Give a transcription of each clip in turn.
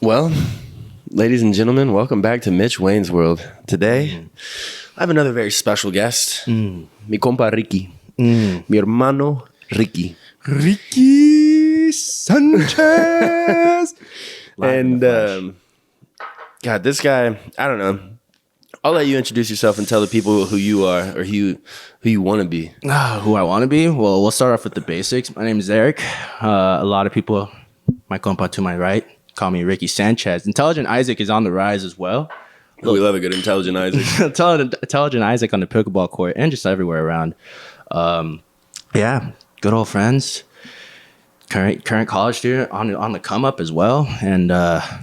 Well, ladies and gentlemen, welcome back to Mitch Wayne's World. Today, I have another very special guest. Mi compa Ricky. Mi hermano Ricky. Ricky Sanchez. And, God, this guy, I don't know. I'll let you introduce yourself and tell the people who you are or who you want to be. Who I want to be? Well, we'll start off with the basics. My name is Eric. A lot of people, my compa to my right, call me Ricky Sanchez. Intelligent Isaac is on the rise as well. We love a good Intelligent Isaac. Intelligent Isaac on the pickleball court and just everywhere around. Yeah, good old friends. Current college student on the come up as well, and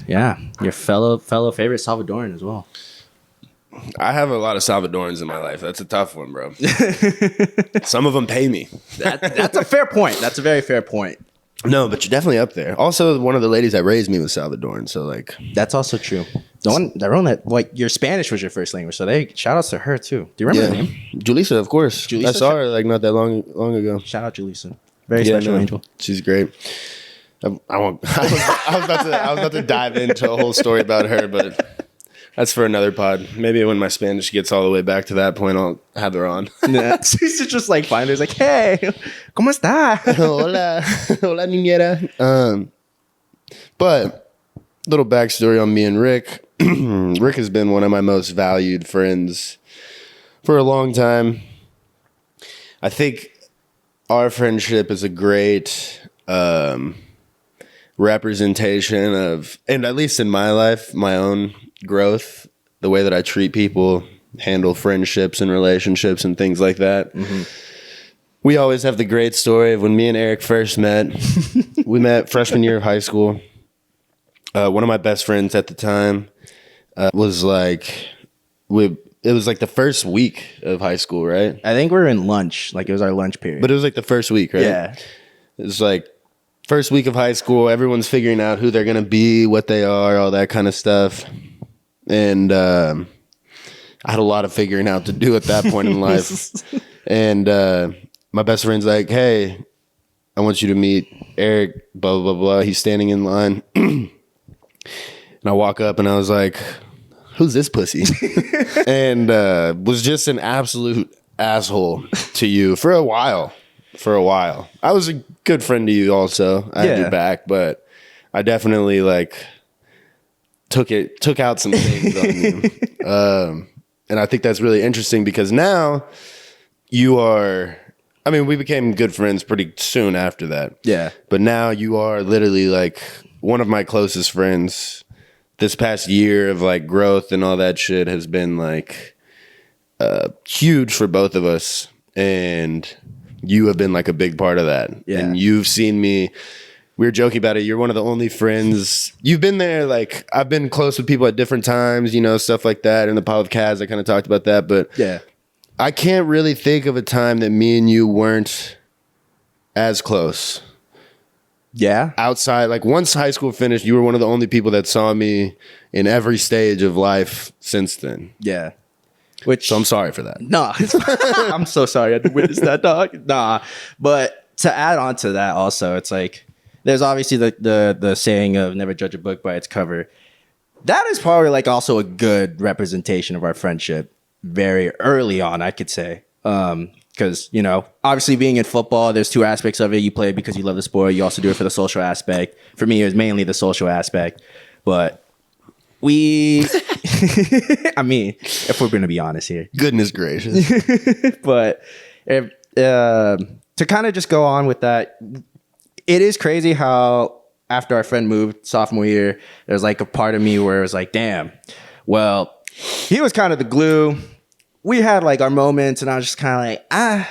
yeah, your fellow favorite Salvadoran as well. I have a lot of Salvadorans in my life. That's a tough one, bro. Some of them pay me. That's a fair point. That's a very fair point. No, but you're definitely up there. Also, one of the ladies that raised me was Salvadoran, so like that's also true. The one that like your Spanish was your first language, so shout outs to her too. Do you remember her name? Julissa, of course. Julissa? I saw her like not that long ago. Shout out Julissa. Very special angel. She's great. I was about to dive into a whole story about her, but that's for another pod. Maybe when my Spanish gets all the way back to that point, I'll have her on. Nah, she's just like find her. It's like, hey, ¿cómo está? Hola, hola, niñera. But little backstory on me and Rick. Rick has been one of my most valued friends for a long time. I think our friendship is a great representation of, and at least in my life, my own growth, the way that I treat people, handle friendships and relationships and things like that. Mm-hmm. We always have the great story of when me and Eric first met. We met freshman year of high school. One of my best friends at the time was like, it was like the first week of high school, right? I think we were in lunch. Like it was our lunch period. But it was like the first week, right? Yeah. It was like first week of high school. Everyone's figuring out who they're going to be, what they are, all that kind of stuff. And I had a lot of figuring out to do at that point in life. And my best friend's like, hey, I want you to meet Eric, blah, blah, blah. He's standing in line. And I walk up and I was like, who's this pussy? And was just an absolute asshole to you for a while. I was a good friend to you also. I had your back, but I definitely like took out some things on you. And I think that's really interesting because now you are, I mean, we became good friends pretty soon after that. Yeah. But now you are literally like one of my closest friends. This past year of like growth and all that shit has been like huge for both of us. And you have been like a big part of that. Yeah. And you've seen me. We were joking about it. You're one of the only friends. You've been there. Like I've been close with people at different times, you know, stuff like that. In the pod with Kaz, I kind of talked about that. But yeah, I can't really think of a time that me and you weren't as close. Yeah. Outside, like once high school finished, you were one of the only people that saw me in every stage of life since then. Yeah. So I'm sorry for that. No, I'm so sorry I had to witness that, dog. Nah. But to add on to that also, it's like there's obviously the saying of never judge a book by its cover. That is probably like also a good representation of our friendship very early on, I could say. Because, you know, obviously being in football, there's two aspects of it. You play it because you love the sport. You also do it for the social aspect. For me, it was mainly the social aspect. But we, I mean, if we're going to be honest here. Goodness gracious. But to kind of just go on with that, it is crazy how after our friend moved sophomore year, there's like a part of me where it was like, damn, well, he was kind of the glue. We had like our moments and I was just kind of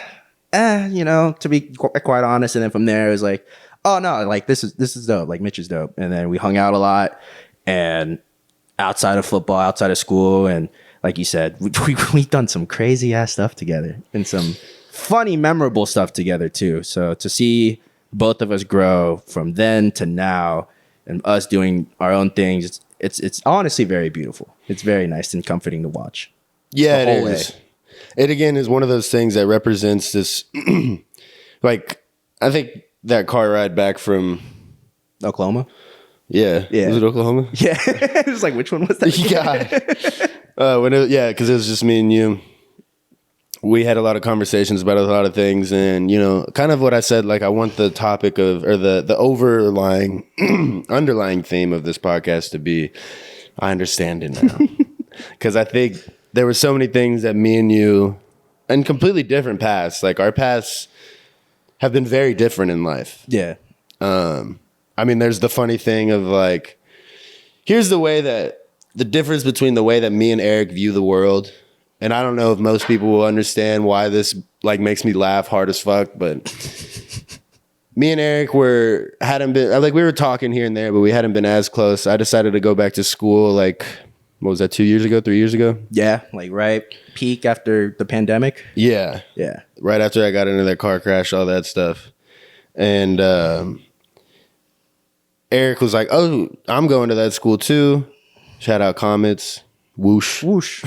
like, you know, to be quite honest. And then from there it was like, oh no, like this is dope. Like Mitch is dope. And then we hung out a lot and outside of football, outside of school. And like you said, we've done some crazy ass stuff together and some funny, memorable stuff together too. So to see both of us grow from then to now and us doing our own things, it's honestly very beautiful. It's very nice and comforting to watch. Yeah, it is. It again is one of those things that represents this. Like, I think that car ride back from Oklahoma. Yeah. Yeah. Was it Oklahoma? Yeah. It was like, which one was that? Yeah, because it was just me and you. We had a lot of conversations about a lot of things, and kind of what I said. Like, I want the topic of, or the overlying, underlying theme of this podcast to be, I understand it now, because I think there were so many things that me and you, and completely different paths. Like, our paths have been very different in life. Yeah. I mean, there's the funny thing of like, here's the difference between the way that me and Eric view the world. And I don't know if most people will understand why this like makes me laugh hard as fuck, but me and Eric we were talking here and there, but we hadn't been as close. I decided to go back to school like, what was that, 2 years ago, 3 years ago? Yeah, like right peak after the pandemic. Yeah. Yeah. Right after I got into that car crash, all that stuff. And Eric was like, oh, I'm going to that school too. Shout out Comets. Whoosh. Whoosh.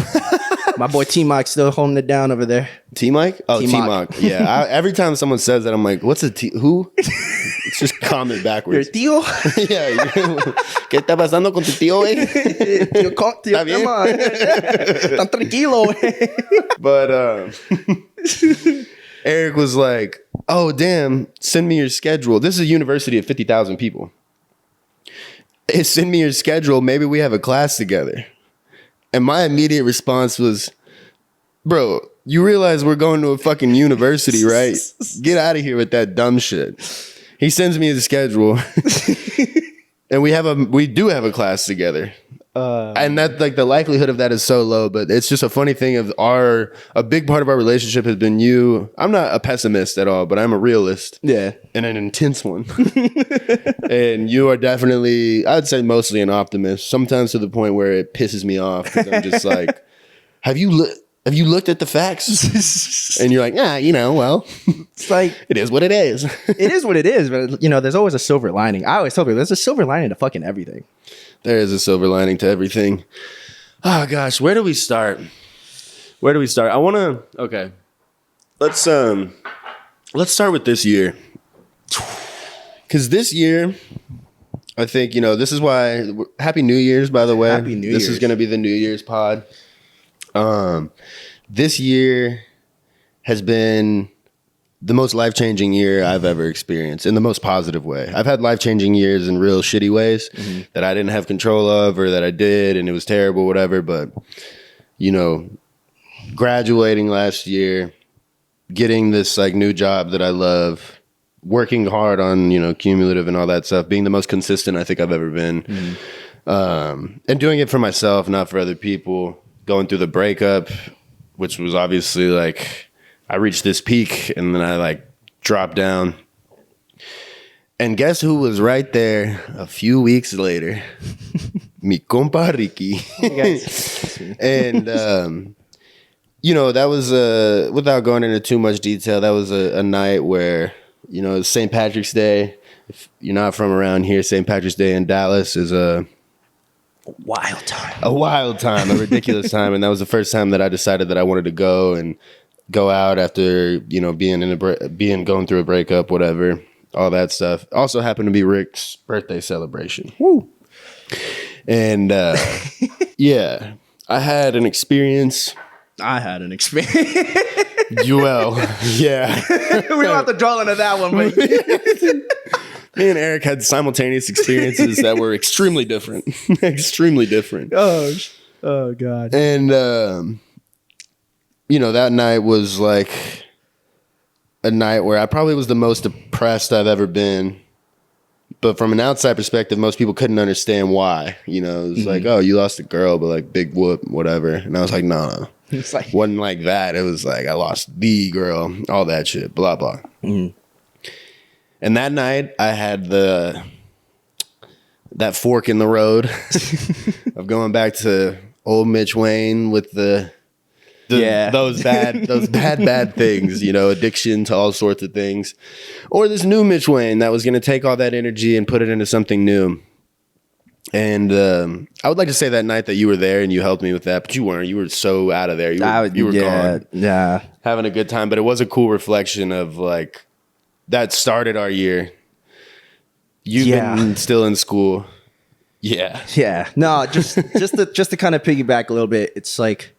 My boy T-Mike still holding it down over there. T-Mike? Oh, T-Mike. T-Mike. Yeah. Every time someone says that, I'm like, what's a T? Who? It's just Comet backwards. Your tío? Yeah. ¿Qué está pasando con tu tío, eh? Tío, ¿Está bien? Tan tranquilo. But Eric was like, oh, damn, send me your schedule. This is a university of 50,000 people. Hey, send me your schedule. Maybe we have a class together. And my immediate response was, bro, you realize we're going to a fucking university, right? Get out of here with that dumb shit. He sends me his schedule. And we do have a class together. And that, like, the likelihood of that is so low, but it's just a funny thing of a big part of our relationship has been you. I'm not a pessimist at all, but I'm a realist. Yeah. And an intense one. And you are definitely, I'd say mostly an optimist, sometimes to the point where it pisses me off. Because I'm just like, have you looked at the facts? And you're like, well, it's like, it is what it is. It is what it is, but there's always a silver lining. I always tell people there's a silver lining to fucking everything. There is a silver lining to everything. Oh gosh, where do we start? I want to, okay. Let's start with this year. Cuz this year, I think, this is why, Happy New Year's, by the way. Happy New Year's. This is going to be the New Year's pod. This year has been the most life-changing year I've ever experienced in the most positive way. I've had life-changing years in real shitty ways that I didn't have control of, or that I did and it was terrible, whatever. But, graduating last year, getting this like new job that I love, working hard on, cumulative and all that stuff, being the most consistent I think I've ever been. And doing it for myself, not for other people. Going through the breakup, which was obviously like, I reached this peak and then I like dropped down. And guess who was right there a few weeks later? Mi compa Ricky. And, that was, without going into too much detail, that was a night where, it's St. Patrick's Day. If you're not from around here, St. Patrick's Day in Dallas is a wild time, a ridiculous time. And that was the first time that I decided that I wanted to go out after, going through a breakup, whatever, all that stuff. Also happened to be Rick's birthday celebration. Woo. And yeah, I had an experience. Well, yeah. We don't have to draw into that one, but me and Eric had simultaneous experiences that were extremely different. Extremely different. Oh God. And that night was like a night where I probably was the most depressed I've ever been. But from an outside perspective, most people couldn't understand why. It was like, oh, you lost a girl, but like big whoop, whatever. And I was like, no. It's like, wasn't like that. It was like I lost the girl, all that shit, blah, blah. And that night I had that fork in the road of going back to old Mitch Wayne with those bad things, addiction to all sorts of things, or this new Mitch Wayne that was going to take all that energy and put it into something new. And I would like to say that night that you were there and you helped me with that, but you weren't. You were so out of there. You were gone. Yeah, having a good time. But it was a cool reflection of like that started our year. You've been still in school. Yeah. No, just to kind of piggyback a little bit, it's like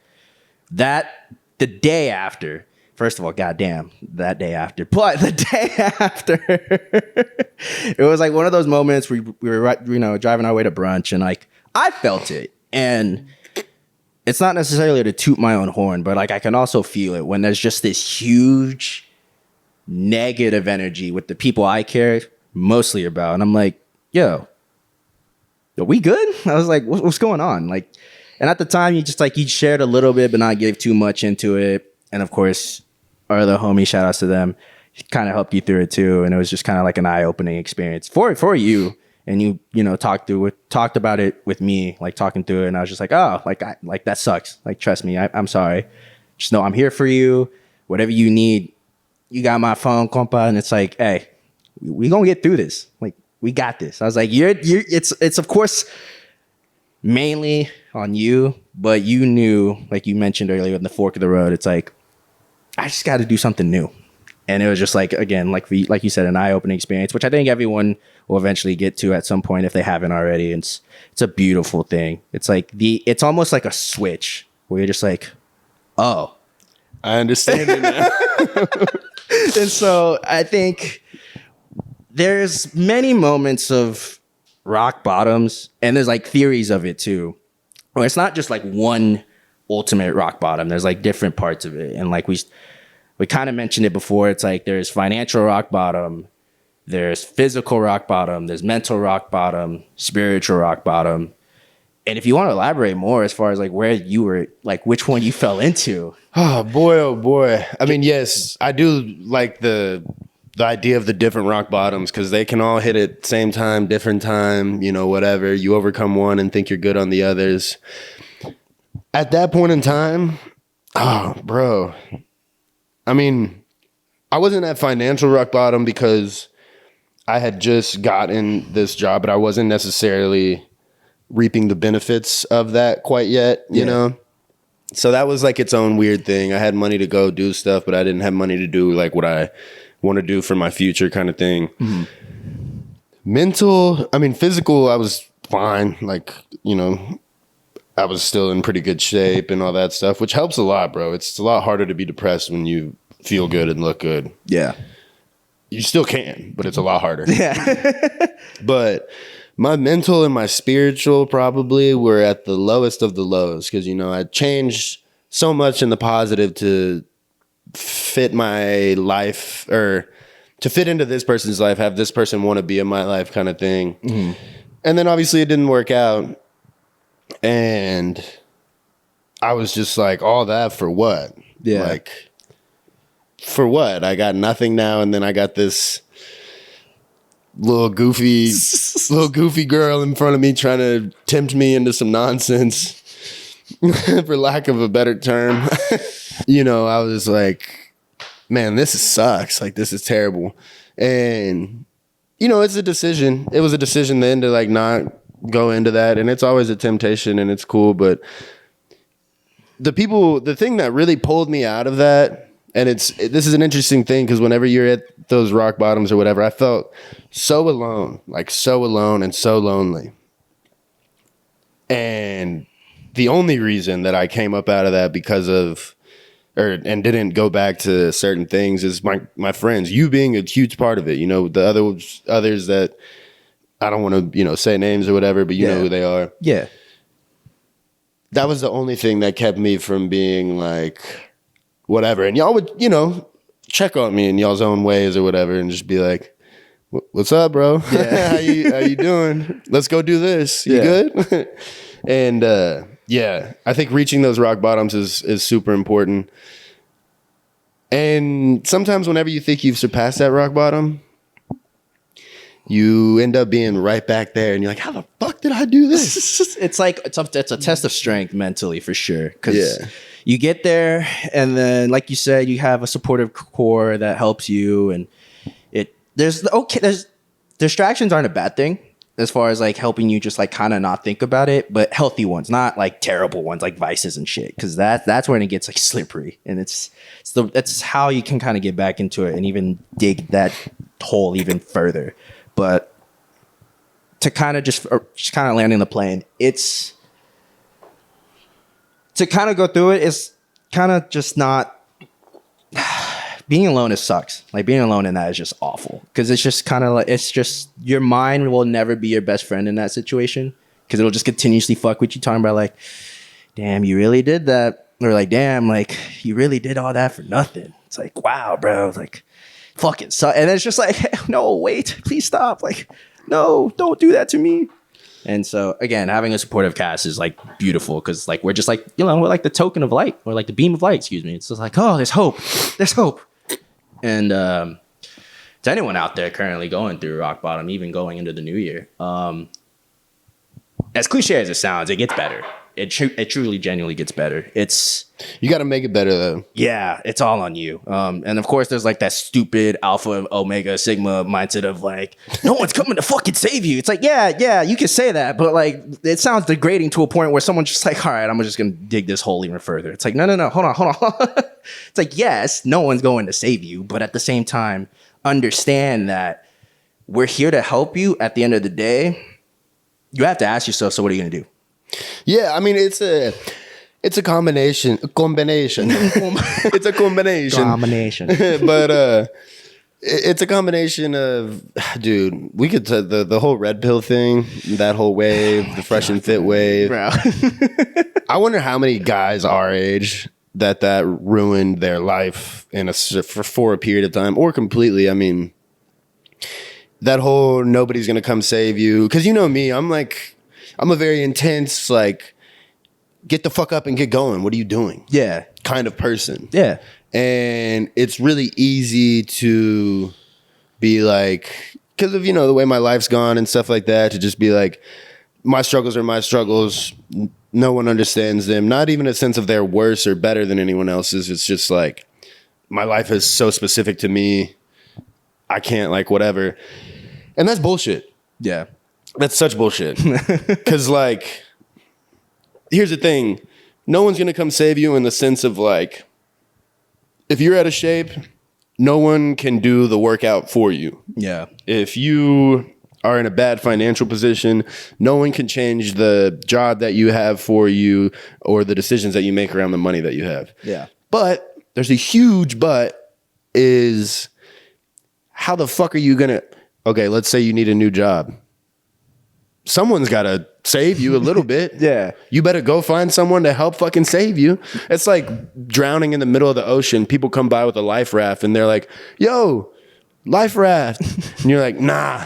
that the day after. First of all, goddamn, that day after. But the day after, it was like one of those moments where we were, driving our way to brunch, and like I felt it, and it's not necessarily to toot my own horn, but like I can also feel it when there's just this huge negative energy with the people I care mostly about, and I'm like, yo, are we good? I was like, what's going on? Like, and at the time, you shared a little bit, but not gave too much into it, and of course. Our other homie, shout outs to them, kind of helped you through it too, and it was just kind of like an eye opening experience for you. And you talked about it with me, like talking through it, and I was just like, oh, like that sucks. Like trust me, I'm sorry. Just know I'm here for you. Whatever you need, you got my phone, compa. And it's like, hey, we gonna get through this. Like we got this. I was like, it's of course mainly on you, but you knew, like you mentioned earlier, in the fork of the road, it's like. I just got to do something new. And it was just like, again, like you said, an eye-opening experience, which I think everyone will eventually get to at some point if they haven't already. It's a beautiful thing. It's like it's almost like a switch where you're just like, oh. I understand it now. And so I think there's many moments of rock bottoms, and there's like theories of it too. Well, it's not just like one ultimate rock bottom. There's like different parts of it. And like we kind of mentioned it before. It's like there's financial rock bottom, there's physical rock bottom, there's mental rock bottom, spiritual rock bottom. And if you want to elaborate more as far as like where you were, like which one you fell into. Oh boy. I mean, yes, I do like the idea of the different rock bottoms because they can all hit at same time, different time, whatever. You overcome one and think you're good on the others. At that point in time, oh, bro, I mean, I wasn't at financial rock bottom because I had just gotten this job, but I wasn't necessarily reaping the benefits of that quite yet, you know? So that was like its own weird thing. I had money to go do stuff, but I didn't have money to do like what I want to do for my future kind of thing. Mm-hmm. Physical, I was fine. Like, I was still in pretty good shape and all that stuff, which helps a lot, bro. It's a lot harder to be depressed when you feel good and look good. Yeah. You still can, but it's a lot harder. Yeah. But my mental and my spiritual probably were at the lowest of the lows because, I changed so much in the positive to fit my life or to fit into this person's life, have this person want to be in my life kind of thing. Mm-hmm. And then obviously it didn't work out. And I was just like, all that for what? Yeah. Like, for what? I got nothing now, and then I got this little goofy girl in front of me trying to tempt me into some nonsense, for lack of a better term. I was like, man, this sucks. Like, this is terrible. And, it's a decision. It was a decision then to like not go into that, and it's always a temptation and it's cool, but the thing that really pulled me out of that, and this is an interesting thing because whenever you're at those rock bottoms or whatever, I felt so alone and so lonely. And the only reason that I came up out of that because of and didn't go back to certain things is my friends, you being a huge part of it. The others that I don't want to, say names or whatever, but you know who they are. Yeah. That was the only thing that kept me from being like, whatever. And y'all would, check on me in y'all's own ways or whatever and just be like, what's up, bro? Yeah. how you doing? Let's go do this. You good? And I think reaching those rock bottoms is super important. And sometimes whenever you think you've surpassed that rock bottom, you end up being right back there, and you're like, how the fuck did I do this? It's like, it's a test of strength mentally for sure. Because you get there, and then, like you said, you have a supportive core that helps you, and there's distractions aren't a bad thing as far as like helping you just like kind of not think about it, but healthy ones, not like terrible ones like vices and shit. Because that's when it gets like slippery, and that's how you can kind of get back into it and even dig that hole even further. But to kind of just kind of landing the plane, it's to kind of go through it is kind of just not. Being alone, it sucks. Like being alone in that is just awful because it's just kind of like it's just your mind will never be your best friend in that situation because it'll just continuously fuck with you talking about like, damn, you really did that, or like, damn, like you really did all that for nothing. It's like, wow, bro, like fucking suck. And it's just like, no, wait, please stop. Like, no, don't do that to me. And so again, having a supportive cast is like beautiful because like we're just like, you know, we're like the token of light or like the beam of light, excuse me. It's just like, oh, there's hope. There's hope. And to anyone out there currently going through rock bottom, even going into the new year, as cliche as it sounds, it gets better. It truly, genuinely gets better. You got to make it better though. Yeah, it's all on you. And of course, there's like that stupid alpha, omega, sigma mindset of like, no one's coming to fucking save you. It's like, yeah, you can say that, but like, it sounds degrading to a point where someone's just like, all right, I'm just gonna dig this hole even further. It's like, no, hold on. It's like, yes, no one's going to save you, but at the same time, understand that we're here to help you. At the end of the day, you have to ask yourself, so what are you gonna do? Yeah, I mean it's a combination. It's a combination. But it's a combination of, dude, we could the whole red pill thing, that whole wave, the fresh and fit wave. Bro. I wonder how many guys our age that ruined their life for a period of time or completely. I mean, that whole nobody's gonna come save you, because you know me, I'm a very intense, like, get the fuck up and get going. What are you doing? Yeah. Kind of person. Yeah. And it's really easy to be like, because of, you know, the way my life's gone and stuff like that, to just be like, my struggles are my struggles. No one understands them. Not even a sense of they're worse or better than anyone else's. It's just like, my life is so specific to me. I can't, like, whatever. And that's bullshit. Yeah. That's such bullshit. Because, like, here's the thing. No one's going to come save you in the sense of, like, if you're out of shape, no one can do the workout for you. Yeah. If you are in a bad financial position, no one can change the job that you have for you or the decisions that you make around the money that you have. Yeah. But there's a huge but is, how the fuck are you going to, okay, let's say you need a new job. Someone's got to save you a little bit. Yeah. You better go find someone to help fucking save you. It's like drowning in the middle of the ocean. People come by with a life raft and they're like, yo, life raft. And you're like, nah,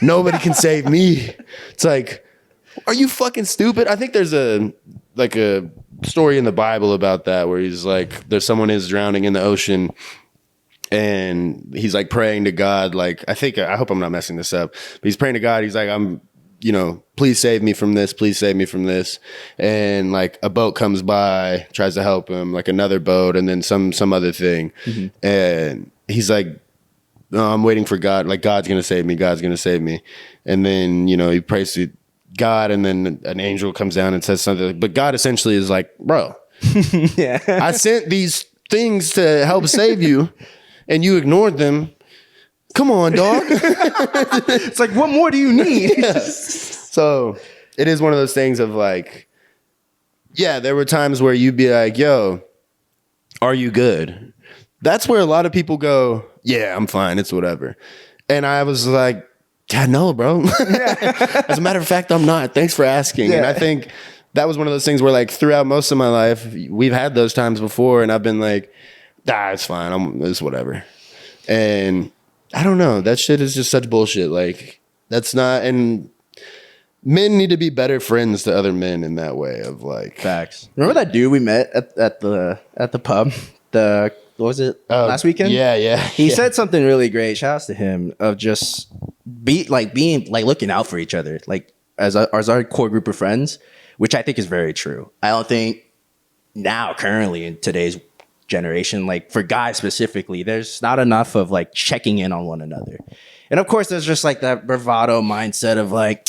nobody can save me. It's like, are you fucking stupid? I think there's a story in the Bible about that where he's like, there's someone is drowning in the ocean and he's like praying to God. Like, I hope I'm not messing this up, but he's praying to God. He's like, please save me from this. Please save me from this. And like a boat comes by, tries to help him, like another boat, and then some other thing. Mm-hmm. And he's like, no, I'm waiting for God. Like, God's going to save me. God's going to save me. And then, he prays to God, and then an angel comes down and says something. But God essentially is like, bro, yeah. I sent these things to help save you, and you ignored them. Come on, dog. It's like, what more do you need? Yeah. So it is one of those things of like, yeah, there were times where you'd be like, yo, are you good? That's where a lot of people go, yeah, I'm fine. It's whatever. And I was like, yeah, no, bro. As a matter of fact, I'm not. Thanks for asking. Yeah. And I think that was one of those things where, like, throughout most of my life, we've had those times before, and I've been like, it's fine. It's whatever. And I don't know. That shit is just such bullshit. Like, that's not, and men need to be better friends to other men in that way of like. Facts. Remember that dude we met at the pub? What was it? Last weekend? Yeah. He said something really great. Shout outs to him of just being looking out for each other, like as our core group of friends, which I think is very true. I don't think now, currently in today's generation, like for guys specifically, there's not enough of like checking in on one another. And of course there's just like that bravado mindset of like,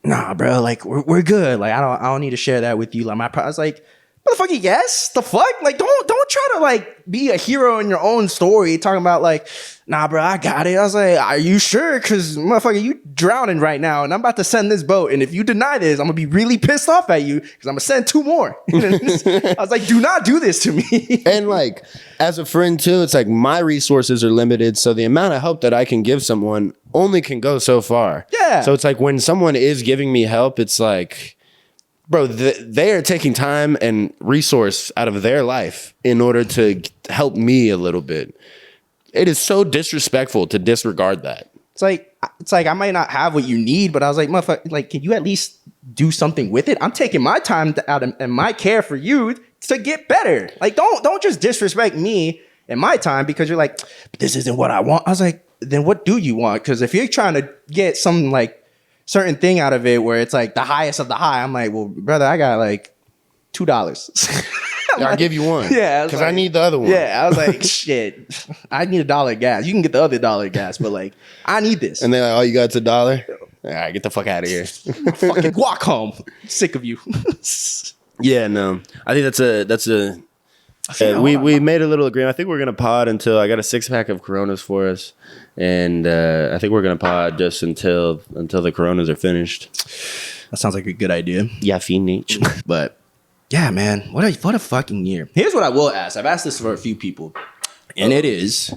nah, bro, like we're good. Like I don't need to share that with you. Like I was like, Motherfucker, yes. The fuck? Like, don't try to like be a hero in your own story talking about like, nah, bro, I got it. I was like, are you sure? Because motherfucker, you drowning right now, and I'm about to send this boat. And if you deny this, I'm gonna be really pissed off at you because I'm gonna send 2 more. I was like, do not do this to me. And like, as a friend too, it's like my resources are limited, so the amount of help that I can give someone only can go so far. Yeah. So it's like when someone is giving me help, it's like, bro, they are taking time and resource out of their life in order to help me a little bit. It is so disrespectful to disregard that. It's like I might not have what you need, but I was like, motherfucker, like, can you at least do something with it? I'm taking my time out and my care for you to get better. Like, don't just disrespect me and my time because you're like, but this isn't what I want. I was like, then what do you want? Because if you're trying to get some like certain thing out of it where it's like the highest of the high, I'm like, well, brother, I got like $2. I'll give you one. Yeah, because I need the other one. Yeah, I was like, shit, I need $1 of gas. You can get the other $1 of gas, but like, I need this. And they're like, oh, you got $1? All right, get the fuck out of here. Fucking walk home. Sick of you. Yeah, no, I think that's a. We made a little agreement. I think we're gonna pod until I got a 6-pack of Coronas for us, and I think we're gonna pod just until the Coronas are finished. That sounds like a good idea. Yeah, Phoenix. But yeah, man, what a fucking year. Here's what I will ask. I've asked this for a few people, and it is,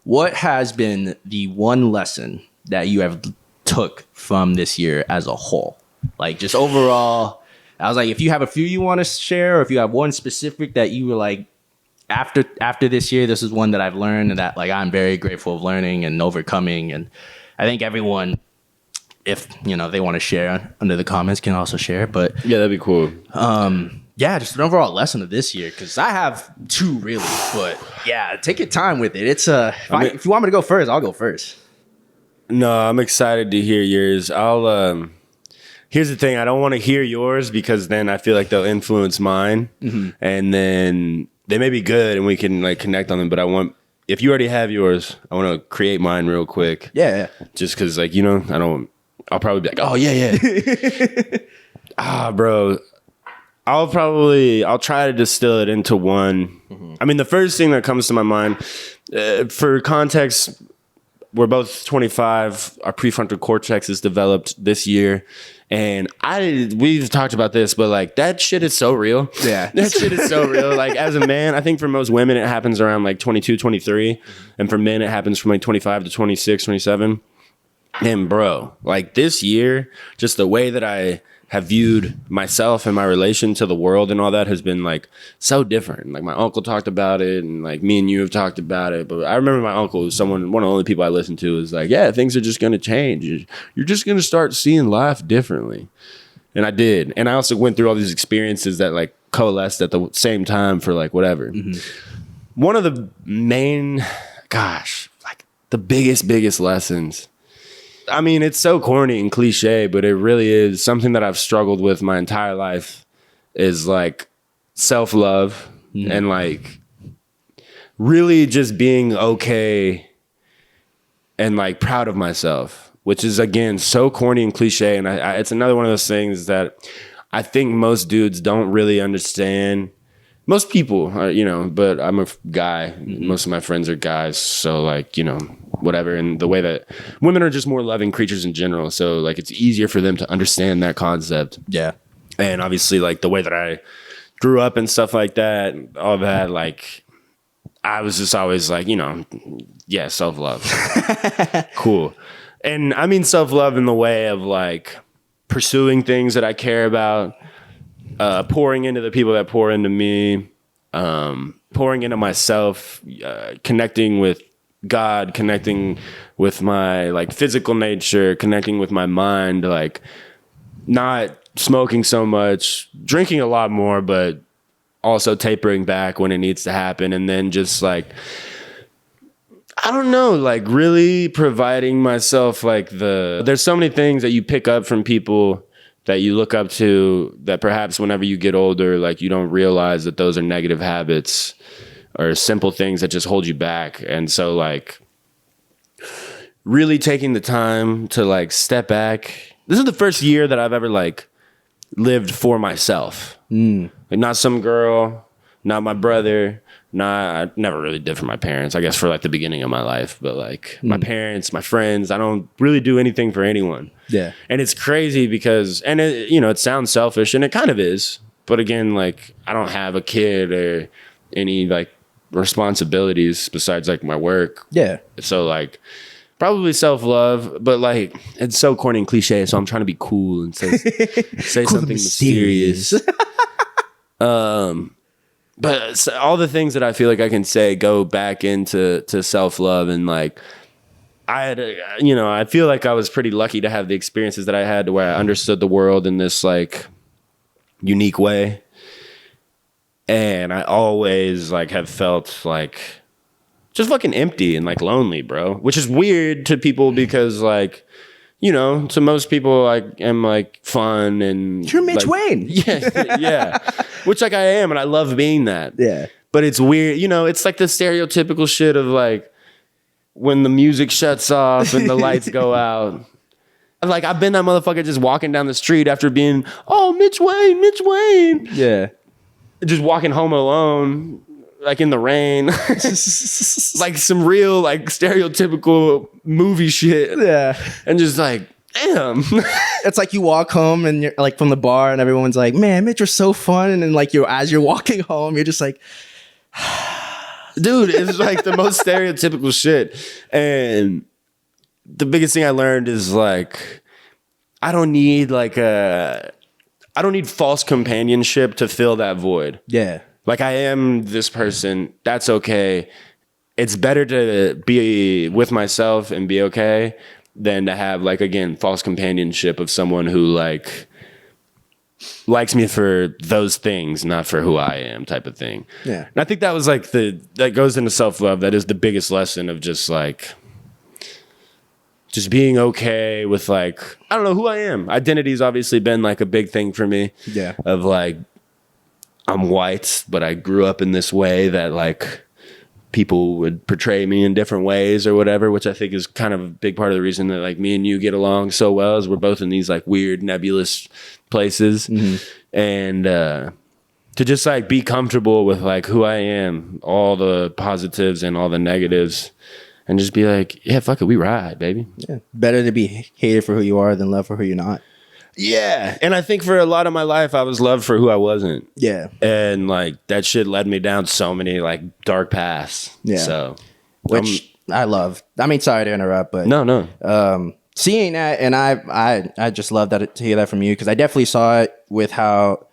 what has been the one lesson that you have took from this year as a whole? Like, just overall, I was like, if you have a few you want to share, or if you have one specific that you were like, after this year, this is one that I've learned and that like I'm very grateful of learning and overcoming. And I think everyone, if you know they want to share under the comments, can also share. But Yeah, that'd be cool. yeah, just an overall lesson of this year, because I have 2 really. But yeah, take your time with it. It's if you want me to go first, I'll go first. No, I'm excited to hear yours. Here's the thing. I don't want to hear yours because then I feel like they'll influence mine. Mm-hmm. And then they may be good and we can like connect on them. But if you already have yours, I want to create mine real quick. Yeah. Just because like, I'll probably be like, oh yeah. Bro, I'll try to distill it into one. Mm-hmm. I mean, the first thing that comes to my mind, for context, we're both 25. Our prefrontal cortex is developed this year. And we've talked about this, but like that shit is so real. Yeah. That shit is so real. Like as a man, I think for most women, it happens around like 22, 23. And for men, it happens from like 25 to 26, 27. And bro, like this year, just the way that I have viewed myself and my relation to the world and all that has been like so different. Like my uncle talked about it and like me and you have talked about it. But I remember my uncle was one of the only people I listened to was like, yeah, things are just going to change. You're just going to start seeing life differently. And I did. And I also went through all these experiences that like coalesced at the same time for like whatever. Mm-hmm. One of the main, like the biggest lessons, I mean, it's so corny and cliche, but it really is something that I've struggled with my entire life is like self-love and like really just being okay and like proud of myself, which is again, so corny and cliche. And it's another one of those things that I think most dudes don't really understand. Most people are, but I'm a guy. Mm-hmm. Most of my friends are guys. So like, whatever. And the way that women are just more loving creatures in general. So like, it's easier for them to understand that concept. Yeah. And obviously like the way that I grew up and stuff like that, all that, like I was just always like, yeah, self-love. Cool. And I mean, self-love in the way of like pursuing things that I care about, pouring into the people that pour into me, pouring into myself, connecting with God, connecting with my like physical nature, connecting with my mind, like not smoking so much, drinking a lot more, but also tapering back when it needs to happen. And then just like, I don't know, like really providing myself like there's so many things that you pick up from people that you look up to that perhaps whenever you get older, like you don't realize that those are negative habits or simple things that just hold you back. And so like really taking the time to like step back. This is the first year that I've ever like lived for myself. Like not some girl, not my brother. I never really did for my parents, I guess for like the beginning of my life, but like my parents, my friends, I don't really do anything for anyone. Yeah. And it's crazy because, and it, you know, it sounds selfish and it kind of is, but again, like I don't have a kid or any like responsibilities besides like my work. Yeah. So like probably self-love, but like it's so corny and cliche, so I'm trying to be cool and say Cool something mysterious. But all the things that I feel like I can say go back into self-love, and like I had, I feel like I was pretty lucky to have the experiences that I had to where I understood the world in this like unique way. And I always like have felt like just fucking empty and like lonely, bro, which is weird to people because like, to most people I am like fun and you're Mitch like, Wayne. Yeah. Which like I am, and I love being that. Yeah. But it's weird, it's like the stereotypical shit of like when the music shuts off and the lights go out. Like I've been that motherfucker just walking down the street after being, oh, Mitch Wayne. Yeah. Just walking home alone, like in the rain. Like some real like stereotypical movie shit. Yeah. And just like, damn. It's like you walk home and you're like from the bar and everyone's like, man, Mitch was so fun. And then like as you're walking home, you're just like, dude, it's like the most stereotypical shit. And the biggest thing I learned is like, I don't need false companionship to fill that void. Yeah. Like I am this person. That's okay. It's better to be with myself and be okay than to have like, again, false companionship of someone who like likes me for those things, not for who I am type of thing. Yeah. And I think that was like that goes into self-love. That is the biggest lesson of just like, just being okay with like, I don't know who I am. Identity's obviously been like a big thing for me. Yeah. Of like, I'm white, but I grew up in this way that like people would portray me in different ways or whatever, which I think is kind of a big part of the reason that like me and you get along so well is we're both in these like weird nebulous places. And to just like be comfortable with like who I am, all the positives and all the negatives, and just be like, yeah, fuck it, we ride, baby. Yeah. Better to be hated for who you are than loved for who you're not. Yeah. And I think for a lot of my life, I was loved for who I wasn't. Yeah. And like that shit led me down so many like dark paths. Yeah. So, which I love. I mean, sorry to interrupt, but no. Seeing that, and I just love that to hear that from you, because I definitely saw it with how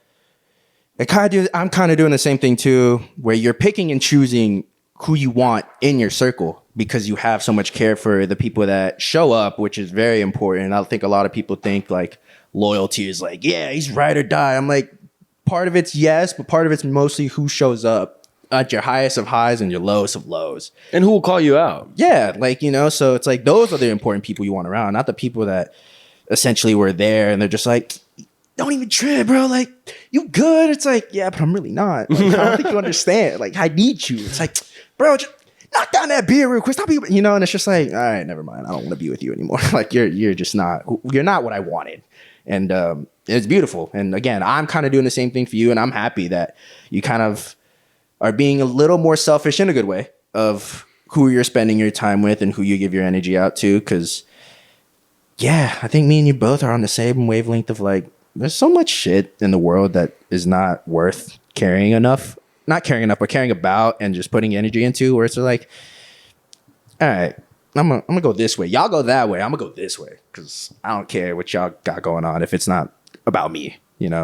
I'm kind of doing the same thing too, where you're picking and choosing who you want in your circle because you have so much care for the people that show up, which is very important. And I think a lot of people think like loyalty is like, yeah, he's ride or die. I'm like, part of it's yes, but part of it's mostly who shows up at your highest of highs and your lowest of lows. And who will call you out. Yeah, like, so it's like those are the important people you want around, not the people that essentially were there and they're just like, don't even trip, bro. Like, you good? It's like, yeah, but I'm really not. Like, I don't think you understand. Like, I need you. It's like, bro, just knock down that beer real quick. Stop being, and it's just like, all right, never mind. I don't want to be with you anymore. Like, you're just not, you're not what I wanted. And it's beautiful. And again, I'm kind of doing the same thing for you. And I'm happy that you kind of are being a little more selfish in a good way of who you're spending your time with and who you give your energy out to. Because, yeah, I think me and you both are on the same wavelength of like, there's so much shit in the world that is not worth caring enough. Not caring enough, but caring about and just putting energy into, where it's like, all right, I'm gonna go this way. Y'all go that way. I'm gonna go this way because I don't care what y'all got going on if it's not about me,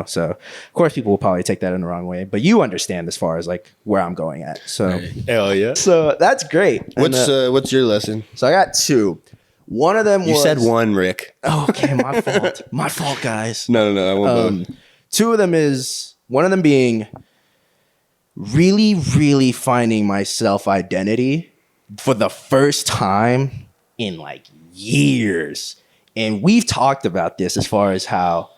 So, of course, people will probably take that in the wrong way, but you understand as far as like where I'm going at. So, hell yeah. So that's great. What's your lesson? So I got two. One of them was... You said one, Rick. Oh, okay, my fault. My fault, guys. No, I won't. Two of them is... One of them being really, really finding my self-identity for the first time in like years. And we've talked about this as far as how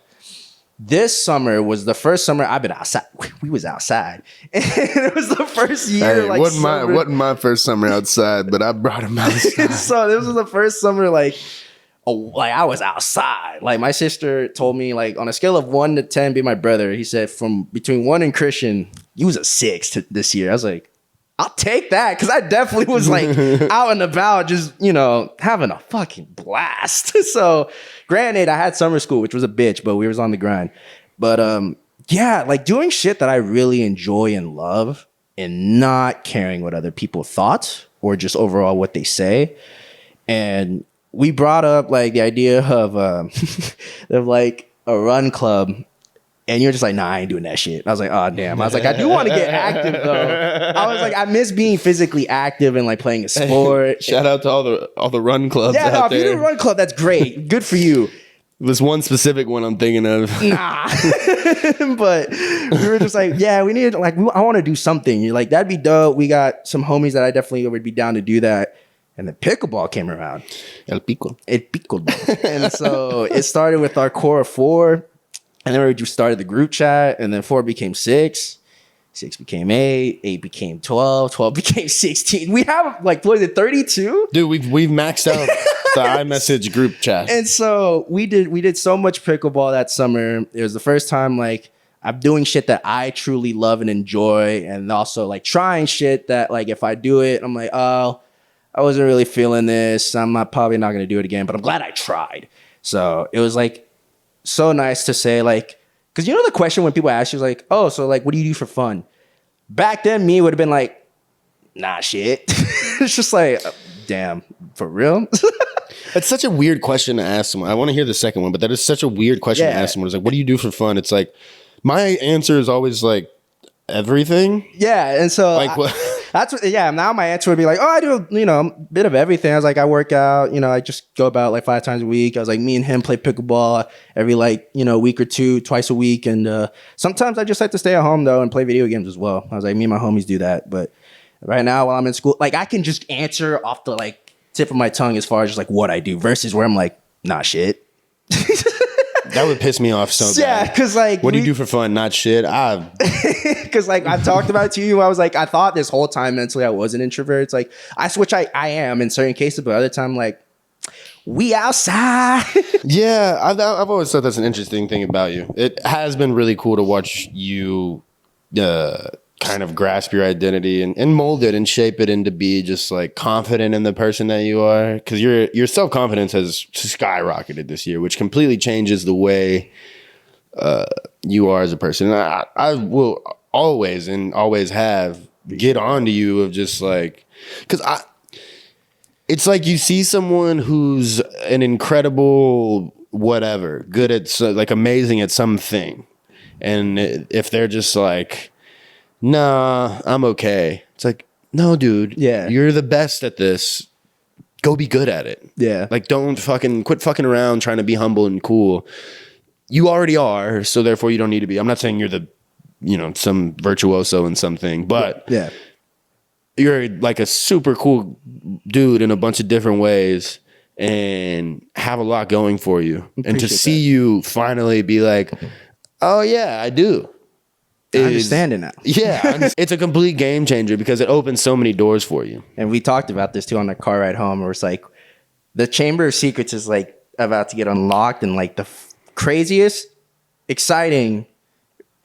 this summer was the first summer I've been outside. We was outside. And it was the first year. Hey, like wasn't my first summer outside, but I brought him outside. So this was the first summer like like I was outside. Like my sister told me, like on a scale of 1 to 10, be my brother. He said from between 1 and Christian, you was a 6 this year. I was like, I'll take that, because I definitely was like out and about, just having a fucking blast. So, granted, I had summer school, which was a bitch, but we was on the grind. But yeah, like doing shit that I really enjoy and love, and not caring what other people thought or just overall what they say. And we brought up like the idea of like a run club, and you're just like, nah, I ain't doing that shit. I was like, oh damn. I was like, I do want to get active though. I was like, I miss being physically active and like playing a sport. Shout out to all the run clubs Yeah, out if you there. do a run club, that's great. Good for you. There's one specific one I'm thinking of. Nah. But we were just like, yeah, we need like, I want to do something. You're like, that'd be dope. We got some homies that I definitely would be down to do that. And then pickleball came around. El Pico. And so it started with our core of 4. And then we just started the group chat. And then 4 became 6. 6 became 8. 8 became 12. 12 became 16. We have like, what is it, 32? Dude, we've maxed out the iMessage group chat. And so we did so much pickleball that summer. It was the first time like I'm doing shit that I truly love and enjoy. And also like trying shit that like if I do it, I'm like, oh, I wasn't really feeling this. Probably not going to do it again, but I'm glad I tried. So it was like so nice to say like, because the question when people ask you is like, oh, so like, what do you do for fun? Back then, me would have been like, nah, shit. It's just like, damn, for real? That's such a weird question to ask someone. I want to hear the second one, but that is such a weird question to ask someone. It's like, what do you do for fun? It's like, my answer is always like, everything. Yeah, and so like what? That's what. Yeah, now my answer would be like, oh, I do a bit of everything. I was like, I work out. I just go about like 5 times a week. I was like, me and him play pickleball every like week or two, twice a week, and sometimes I just like to stay at home though and play video games as well. I was like, me and my homies do that, but right now while I'm in school, like I can just answer off the like tip of my tongue as far as just like what I do versus where I'm like, nah, shit. That would piss me off so bad. Yeah, because like, what do you do for fun? Not shit. Because like I've talked about it to you. I was like, I thought this whole time mentally I was an introvert. It's like I switch. I am in certain cases, but other time like we outside. Yeah, I've always thought that's an interesting thing about you. It has been really cool to watch you kind of grasp your identity and mold it and shape it into be just like confident in the person that you are. Because your self-confidence has skyrocketed this year, which completely changes the way you are as a person. And I will always and always have get on to you of just like, because it's like you see someone who's an incredible whatever, good at like amazing at something, and if they're just like, nah, I'm okay. It's like, no, dude. Yeah. You're the best at this. Go be good at it. Yeah. Like, don't quit fucking around trying to be humble and cool. You already are, so therefore you don't need to be. I'm not saying you're the, some virtuoso in something, but yeah, you're like a super cool dude in a bunch of different ways and have a lot going for you. And to see you finally be like, oh yeah, I do. I understand it now. Yeah, it's a complete game changer because it opens so many doors for you. And we talked about this too on the car ride home, where it's like the Chamber of Secrets is like about to get unlocked in like the craziest, exciting,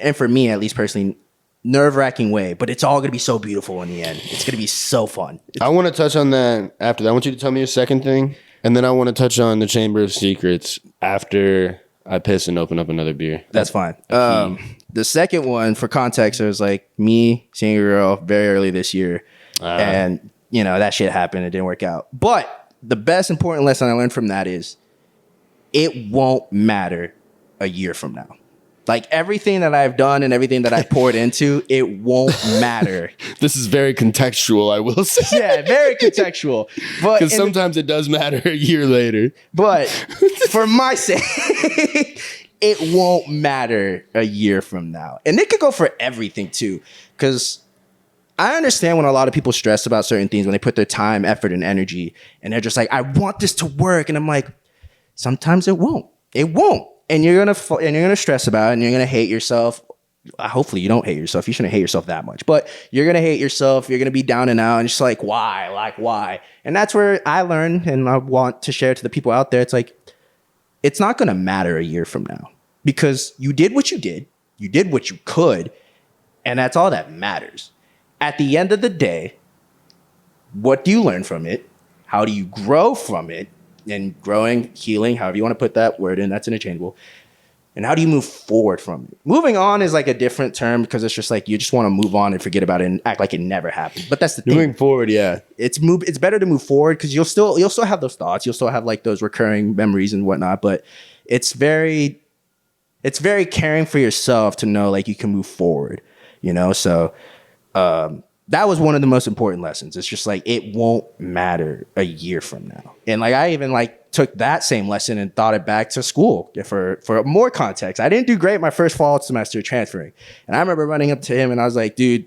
and for me at least personally, nerve-wracking way. But it's all gonna be so beautiful in the end. It's gonna be so fun. I want to touch on that after that. I want you to tell me your second thing, and then I want to touch on the Chamber of Secrets after I piss and open up another beer. That's fine. The second one, for context, it was like me seeing a girl very early this year. And, that shit happened. It didn't work out. But the best important lesson I learned from that is it won't matter a year from now. Like everything that I've done and everything that I poured into, it won't matter. This is very contextual, I will say. Yeah, very contextual. But because sometimes it does matter a year later. But for my sake, it won't matter a year from now. And it could go for everything too. Because I understand when a lot of people stress about certain things, when they put their time, effort, and energy, and they're just like, I want this to work. And I'm like, sometimes it won't. It won't. And you're gonna stress about it, and you're gonna hate yourself hopefully you don't hate yourself. You shouldn't hate yourself that much, but you're going to hate yourself. You're going to be down and out and just like, why? Like, why? And that's where I learned, and I want to share to the people out there. It's like, it's not going to matter a year from now because you did what you did. You did what you could. And that's all that matters. At the end of the day, what do you learn from it? How do you grow from it? And growing, healing, however you want to put that word in, that's interchangeable. And how do you move forward from it? Moving on is like a different term because it's just like you just want to move on and forget about it and act like it never happened. But that's the thing. Moving forward, yeah. It's better to move forward because you'll still have those thoughts. You'll still have like those recurring memories and whatnot. But it's very caring for yourself to know like you can move forward. You know, so that was one of the most important lessons. It's just like it won't matter a year from now. And like I even like took that same lesson and thought it back to school for more context. I didn't do great my first fall semester transferring, and I remember running up to him and I was like, "Dude,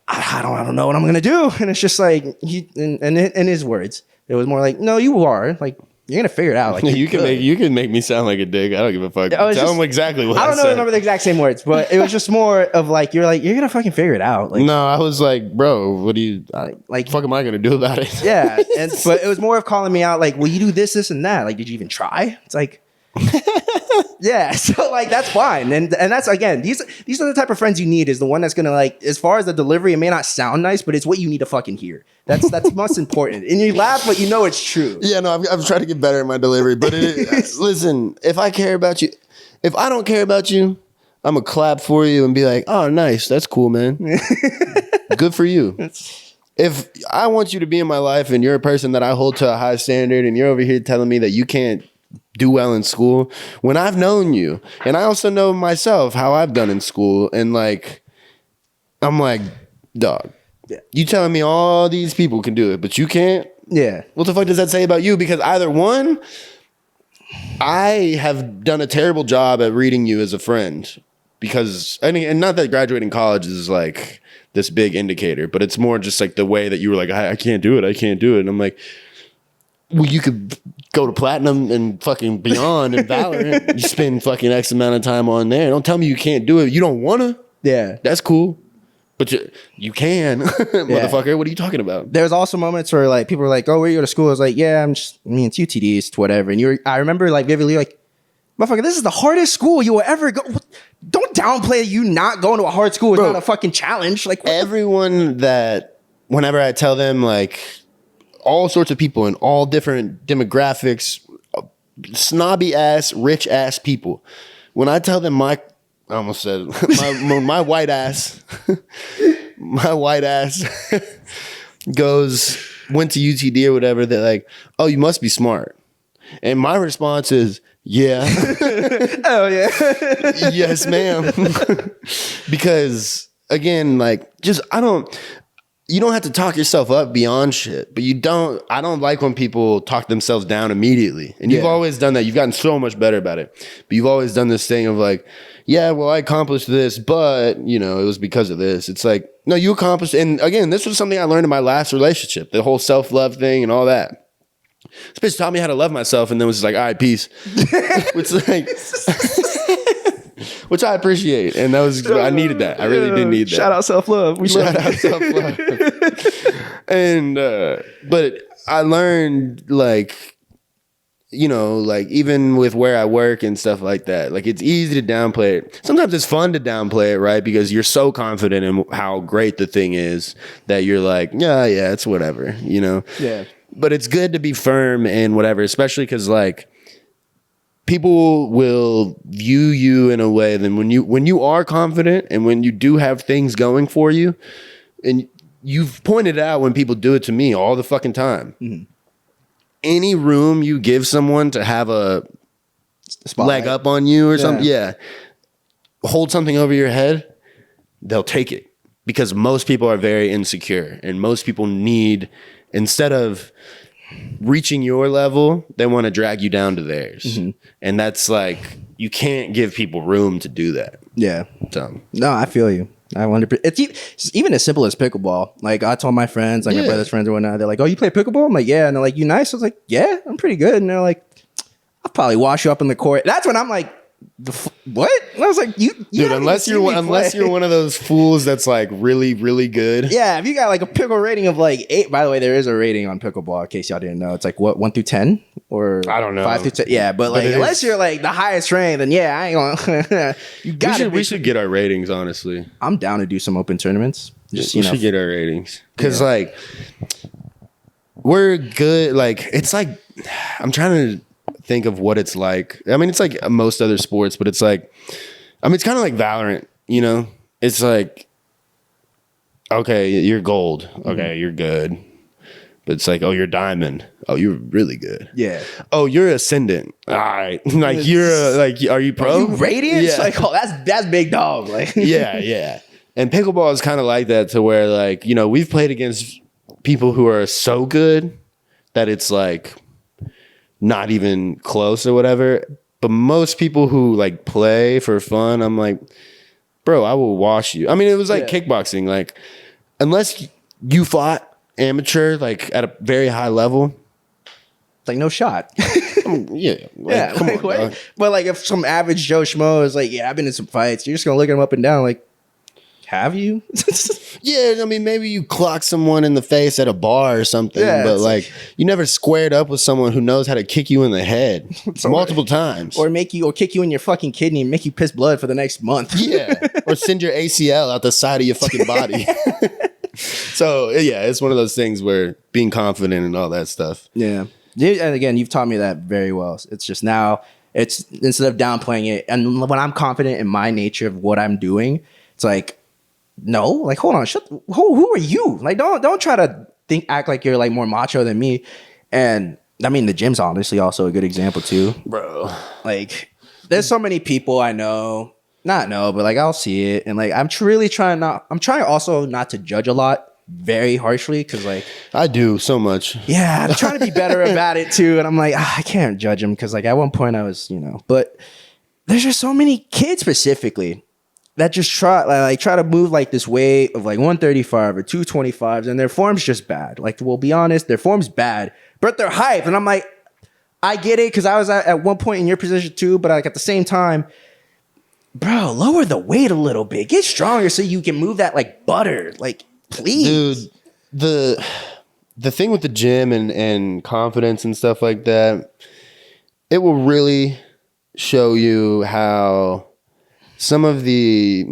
I don't know what I'm gonna do." And it's just like in his words, it was more like, "No, you are like." You're gonna figure it out. Like you can make me sound like a dick. I don't give a fuck. Tell them exactly what I don't know. Remember the exact same words, but it was just more of like you're gonna fucking figure it out. Like no, I was like, bro, what do you like? Fuck, am I gonna do about it? Yeah, but it was more of calling me out. Like, will you do this, and that? Like, did you even try? It's like. Yeah, so like that's fine, and that's again these are the type of friends you need. Is the one that's gonna like, as far as the delivery, it may not sound nice, but it's what you need to fucking hear. That's most important. And you laugh, but you know it's true. Yeah, no, I've tried to get better at my delivery, but listen, if I care about you, if I don't care about you, I'm gonna clap for you and be like, oh, nice, that's cool, man. Good for you. If I want you to be in my life and you're a person that I hold to a high standard, and you're over here telling me that you can't do well in school when I've known you, and I also know myself how I've done in school, and like I'm like, dog, yeah. You telling me all these people can do it but you can't? Yeah. What the fuck does that say about you? Because either one, I have done a terrible job at reading you as a friend, because and not that graduating college is like this big indicator, but it's more just like the way that you were like, I can't do it, and I'm like, well, you could go to platinum and fucking beyond and Valorant. You spend fucking X amount of time on there. Don't tell me you can't do it. You don't want to. Yeah. That's cool. But you can. Motherfucker, what are you talking about? There's also moments where like people were like, oh, where you go to school? I was like, yeah, it's UTD, it's whatever. And I remember like vividly like, motherfucker, this is the hardest school you will ever go. Don't downplay you not going to a hard school. It's not a fucking challenge. Like everyone that whenever I tell them like, all sorts of people in all different demographics, snobby ass, rich ass people. When I tell them I almost said my white ass, my white ass went to UTD or whatever. They're like, oh, you must be smart. And my response is, yeah. Oh yeah. Yes, ma'am. Because again, like you don't have to talk yourself up beyond shit, but I don't like when people talk themselves down immediately. And you've always done that. You've gotten so much better about it. But you've always done this thing of like, yeah, well, I accomplished this, but it was because of this. It's like, no, you accomplished. And again, this was something I learned in my last relationship, the whole self-love thing and all that. This bitch taught me how to love myself, and then was just like, all right, peace. Which I appreciate, and I needed that. I really did need that. Shout out self-love. Shout out self-love. And but I learned like even with where I work and stuff like that, like it's easy to downplay it. Sometimes it's fun to downplay it, right? Because you're so confident in how great the thing is that you're like, yeah, it's whatever, Yeah. But it's good to be firm and whatever, especially because like people will view you in a way that when you are confident and when you do have things going for you, and you've pointed out when people do it to me all the fucking time. Mm-hmm. Any room you give someone to have a leg up on you or something, hold something over your head, they'll take it. Because most people are very insecure, and most people need, instead of reaching your level, they want to drag you down to theirs. Mm-hmm. And that's like, you can't give people room to do that. Yeah. So. No, I feel you. I wonder. It's even as simple as pickleball. Like I told my friends, like my brother's friends or whatnot, they're like, oh, you play pickleball? I'm like, yeah. And they're like, you nice? I was like, yeah, I'm pretty good. And they're like, I'll probably wash you up in the court. That's when I'm like, What? And I was like, you Dude, haven't unless even seen me unless play. you're one of those fools that's like really, really good. Yeah, if you got like a pickle rating of like 8, by the way, there is a rating on pickleball in case y'all didn't know. It's like what, 1 through 10 or I don't know. 5 through 10. Yeah, but like unless you're like the highest rank, then yeah, I ain't gonna. You got We should get our ratings, honestly. I'm down to do some open tournaments. Just We should get our ratings because like we're good. Like it's like I'm trying to think of what it's like. I mean, it's like most other sports, but it's like it's kind of like Valorant. You know, it's like okay, you're gold. Okay, you're good. But it's like, oh, you're diamond. Oh, you're really good. Yeah. Oh, you're ascendant. All right. Like are you pro? Are you radiant? Yeah. Like, oh, that's big dog. Like, yeah. And pickleball is kind of like that to where like, you know, we've played against people who are so good that it's like not even close or whatever. But most people who like play for fun, I'm like, bro, I will wash you. I mean, it was like kickboxing. Like, unless you fought amateur, like at a very high level, like no shot. yeah. Like, come on, dog. But like if some average Joe Schmo is like, yeah, I've been in some fights, you're just gonna look at him up and down like, have you? Yeah, I mean, maybe you clock someone in the face at a bar or something, but like you never squared up with someone who knows how to kick you in the head multiple times, or kick you in your fucking kidney and make you piss blood for the next month. Yeah, or send your ACL out the side of your fucking body. So yeah, it's one of those things where being confident and all that stuff. Yeah, and again, you've taught me that very well. It's just now, it's instead of downplaying it, and when I'm confident in my nature of what I'm doing, it's like, no, like hold on, who are you? Like don't try to act like you're like more macho than me. And I mean, the gym's honestly also a good example too, Bro. Like there's so many people I know, not know, but like I'll see it, and like I'm trying also not to judge a lot very harshly, because like I do so much. Yeah, I'm trying to be better about it too, and I'm like, I can't judge him, because like at one point I was, but there's just so many kids specifically that just try to move like this way of like 135 or 225s, and their form's just bad. Like, we'll be honest, their form's bad, but they're hype, and I'm like, I get it, because I was at one point in your position too, but like at the same time, bro, lower the weight a little bit, get stronger so you can move that like butter, like please. Dude, the thing with the gym and confidence and stuff like that, it will really show you how some of the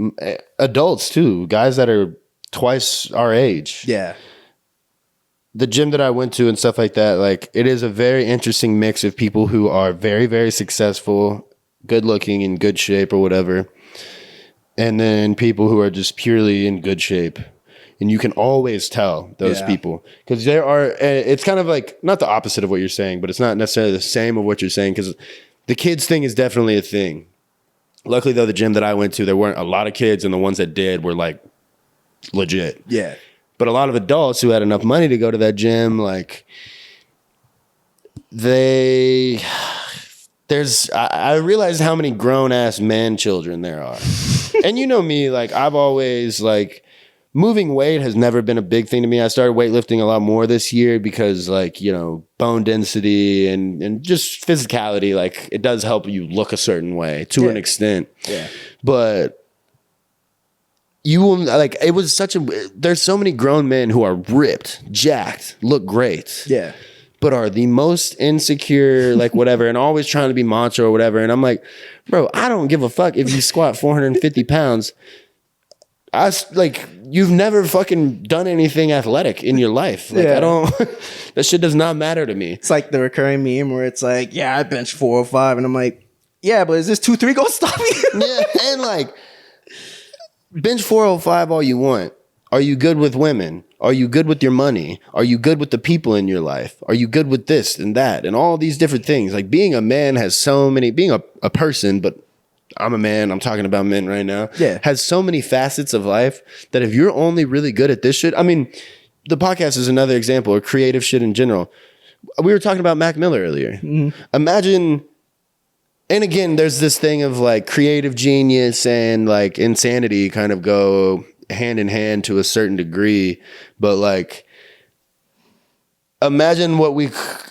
adults too, guys that are twice our age. Yeah. The gym that I went to and stuff like that, like it is a very interesting mix of people who are very, very successful, good looking, in good shape or whatever. And then people who are just purely in good shape. And you can always tell those people, because there are, it's kind of like not the opposite of what you're saying, but it's not necessarily the same of what you're saying, because the kids thing is definitely a thing. Luckily, though, the gym that I went to, there weren't a lot of kids, and the ones that did were like legit. Yeah. But a lot of adults who had enough money to go to that gym, like I realized how many grown ass man children there are. And you know me, like I've always like, moving weight has never been a big thing to me. I started weightlifting a lot more this year because, like, bone density and just physicality, like, it does help you look a certain way to an extent. Yeah. But you will, like, it was there's so many grown men who are ripped, jacked, look great. Yeah. But are the most insecure, like, whatever, and always trying to be macho or whatever. And I'm like, bro, I don't give a fuck if you squat 450 pounds. You've never fucking done anything athletic in your life. Like, that shit does not matter to me. It's like the recurring meme where it's like, yeah, I bench 405, and I'm like, yeah, but is this 2-3 gonna stop you? Yeah, and like, bench 405 all you want. Are you good with women? Are you good with your money? Are you good with the people in your life? Are you good with this and that and all these different things? Like, being a man has so many, being a person, but I'm a man, I'm talking about men right now, has so many facets of life that if you're only really good at this shit, I mean, the podcast is another example, or creative shit in general. We were talking about Mac Miller earlier. Mm-hmm. Imagine, and again, there's this thing of like creative genius and like insanity kind of go hand in hand to a certain degree, but like, imagine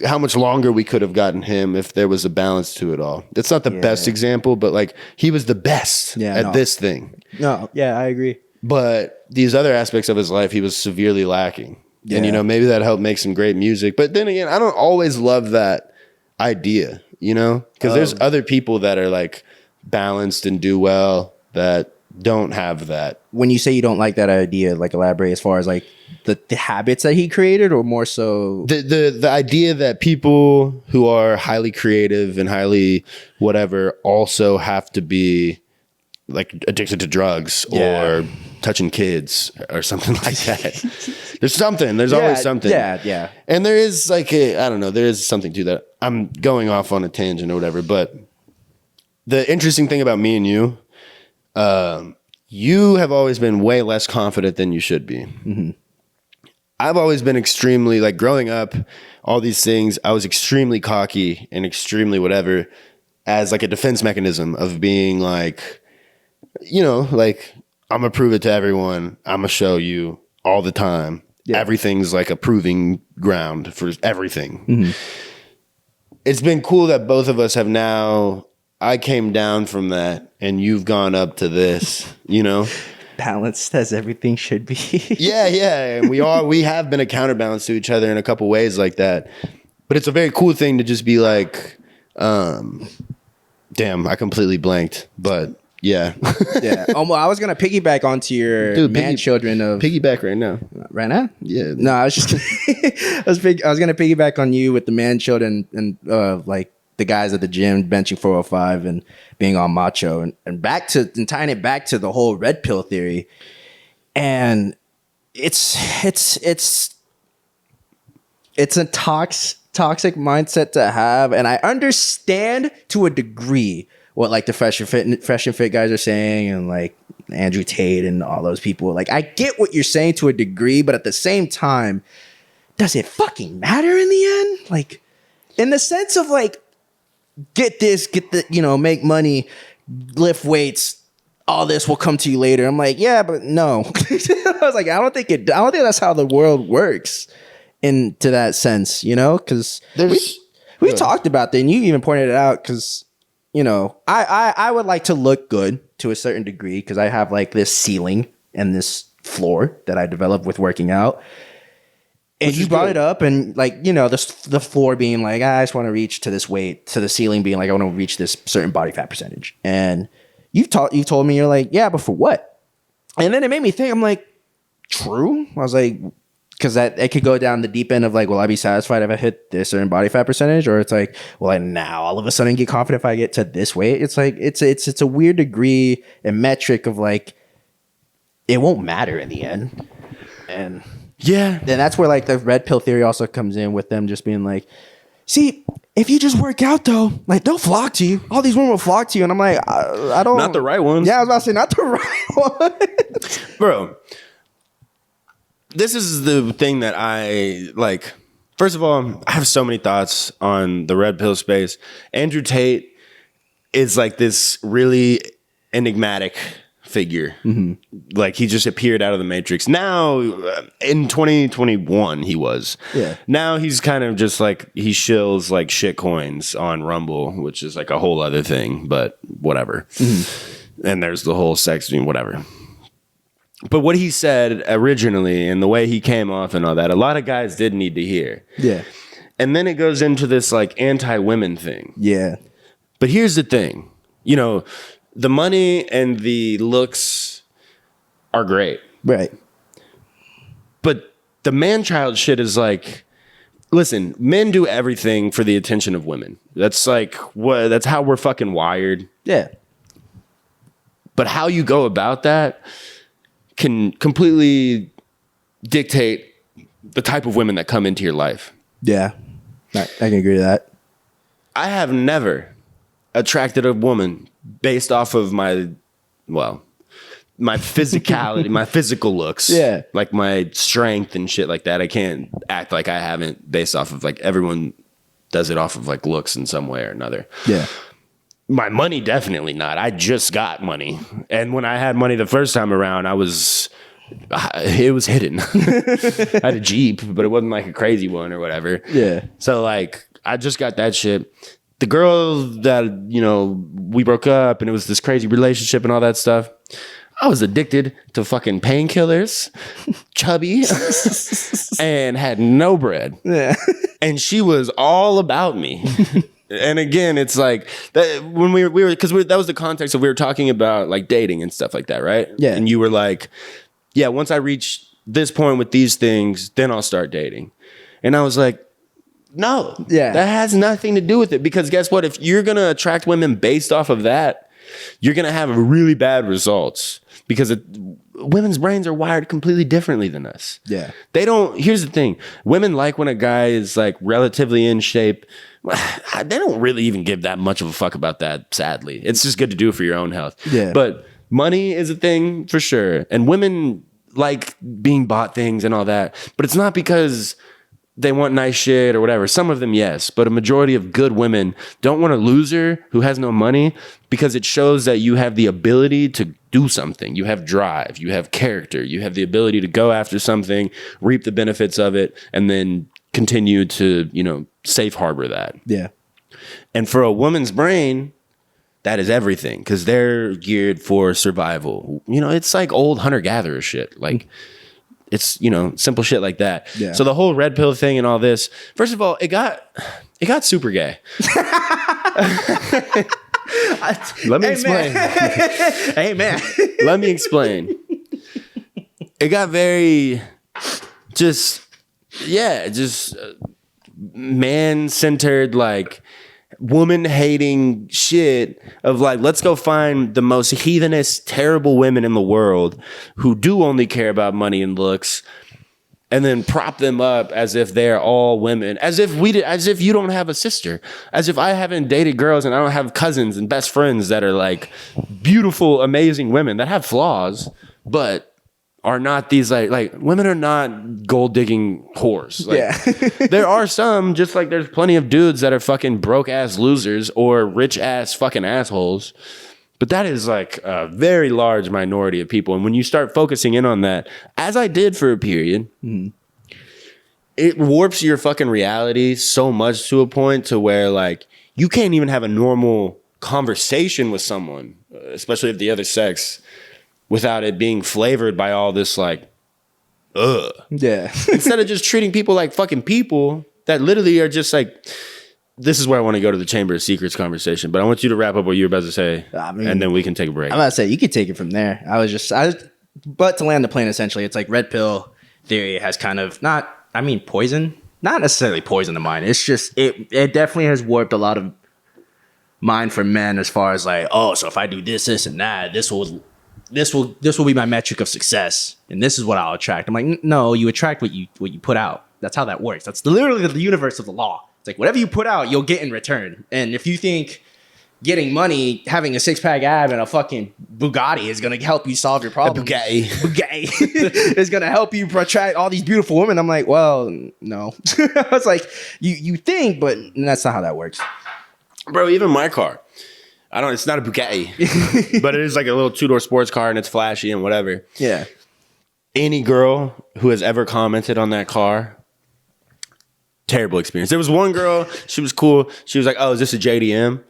how much longer we could have gotten him if there was a balance to it all. It's not the best example, but like he was the best at this thing. No, yeah, I agree. But these other aspects of his life, he was severely lacking. Yeah. And, you know, maybe that helped make some great music. But then again, I don't always love that idea, you know, because there's other people that are like balanced and do well that don't have that. When you say you don't like that idea, like elaborate as far as like the habits that he created, or more so the idea that people who are highly creative and highly whatever also have to be like addicted to drugs or touching kids or something like that. There's always something. Yeah. And there is like I don't know, there is something to that. I'm going off on a tangent or whatever, but the interesting thing about me and you, you have always been way less confident than you should be. Mm-hmm. I've always been extremely, like growing up, all these things, I was extremely cocky and extremely whatever as like a defense mechanism of being like, you know, like I'm gonna prove it to everyone. I'm gonna show you all the time. Yeah. Everything's like a proving ground for everything. Mm-hmm. It's been cool that both of us have now, I came down from that and you've gone up to this, you know? Balanced as everything should be. Yeah. And we have been a counterbalance to each other in a couple ways like that. But it's a very cool thing to just be like, damn, I completely blanked. But yeah. Yeah. Well, I was gonna piggyback onto your children of piggyback right now. Right now? Yeah. No, I was just I was gonna piggyback on you with the man children and like the guys at the gym benching 405 and being all macho and tying it back to the whole red pill theory. And it's a toxic mindset to have. And I understand to a degree what like the fresh and fit guys are saying, and like Andrew Tate and all those people. Like I get what you're saying to a degree, but at the same time, does it fucking matter in the end? Like in the sense of like, get the, you know, make money, lift weights, all this will come to you later. I'm like, yeah, but no. I was like, I don't think that's how the world works into that sense, you know? Because we talked about that, and you even pointed it out, because, you know, I would like to look good to a certain degree, because I have like this ceiling and this floor that I developed with working out. And you brought it up, and like, you know, the floor being like, I just want to reach to this weight, to the ceiling being like, I want to reach this certain body fat percentage. And you told me, you're like, yeah, but for what? And then it made me think, I'm like, true. I was like, because that it could go down the deep end of like, will I be satisfied if I hit this certain body fat percentage? Or it's like, will I now all of a sudden get confident if I get to this weight? It's like, it's a weird degree and metric of like, it won't matter in the end. And yeah, then that's where like the red pill theory also comes in, with them just being like, see, if you just work out though, like they'll flock to you. All these women will flock to you. And I'm like, I don't. Not the right ones. Yeah, I was about to say, not the right ones. Bro, this is the thing that I like. First of all, I have so many thoughts on the red pill space. Andrew Tate is like this really enigmatic figure. Mm-hmm. Like he just appeared out of the Matrix. Now in 2021 he was. Yeah. Now he's kind of just like, he shills like shit coins on Rumble, which is like a whole other thing, but whatever. Mm-hmm. And there's the whole sex thing, whatever. But what he said originally and the way he came off and all that, a lot of guys did need to hear. Yeah. And then it goes into this like anti-women thing. Yeah. But here's the thing, you know, the money and the looks are great. Right. But the man-child shit is like, listen, men do everything for the attention of women. That's like, that's how we're fucking wired. Yeah. But how you go about that can completely dictate the type of women that come into your life. Yeah. I can agree to that. I have never attracted a woman based off of my physicality, my physical looks. Yeah. Like my strength and shit like that. I can't act like I haven't, based off of like, everyone does it off of like looks in some way or another. Yeah. My money, definitely not. I just got money. And when I had money the first time around, I was It was hidden. I had a Jeep, but it wasn't like a crazy one or whatever. Yeah. So like, I just got that shit. The girl that, you know, we broke up and it was this crazy relationship and all that stuff. I was addicted to fucking painkillers, chubby, and had no bread. Yeah. And she was all about me. And again, it's like that when we were because that was the context of we were talking about like dating and stuff like that, right? Yeah. And you were like, yeah, once I reach this point with these things, then I'll start dating. And I was like, no, yeah, that has nothing to do with it. Because guess what? If you're going to attract women based off of that, you're going to have really bad results because women's brains are wired completely differently than us. Yeah. They don't, here's the thing. Women like when a guy is like relatively in shape. They don't really even give that much of a fuck about that, sadly. It's just good to do for your own health. Yeah. But money is a thing for sure. And women like being bought things and all that. But it's not because they want nice shit or whatever. Some of them, yes. But a majority of good women don't want a loser who has no money because it shows that you have the ability to do something. You have drive. You have character. You have the ability to go after something, reap the benefits of it, and then continue to, you know, safe harbor that. Yeah. And for a woman's brain, that is everything because they're geared for survival. You know, it's like old hunter-gatherer shit. Like, it's, you know, simple shit like that. Yeah. So the whole red pill thing and all this, first of all, it got super gay. Let me explain. Hey, man. Let me explain. It got very just man-centered, like woman-hating shit of like, let's go find the most heathenist, terrible women in the world who do only care about money and looks, and then prop them up as if they're all women, as if you don't have a sister, as if I haven't dated girls and I don't have cousins and best friends that are like beautiful, amazing women that have flaws, but are not these like women are not gold digging whores. Like, Yeah. there are some, just like there's plenty of dudes that are fucking broke ass losers or rich ass fucking assholes. But that is like a very large minority of people. And when you start focusing in on that, as I did for a period, it warps your fucking reality so much to a point to where like you can't even have a normal conversation with someone, especially of the other sex, without it being flavored by all this like, ugh. Yeah. Instead of just treating people like fucking people that literally are just like, this is where I want to go to the Chamber of Secrets conversation, but I want you to wrap up what you were about to say, and then we can take a break. I'm about to say, you could take it from there. But to land the plane, essentially, it's like red pill theory has kind of poison, not necessarily poison the mind. It's just, it definitely has warped a lot of mind for men as far as like, oh, so if I do this, and that, this will be my metric of success, and this is what I'll attract. I'm like, no, you attract what you put out. That's how that works. That's literally the universe of the law. It's like whatever you put out, you'll get in return. And if you think getting money, having a six-pack ab and a fucking Bugatti is gonna help you solve your problem, Bugatti is gonna help you attract all these beautiful women, I'm like, well, no. I was like, you think, but that's not how that works, bro. Even my car. It's not a Bugatti, but it is like a little two-door sports car and it's flashy and whatever. Yeah. Any girl who has ever commented on that car, terrible experience. There was one girl, she was cool. She was like, oh, is this a JDM?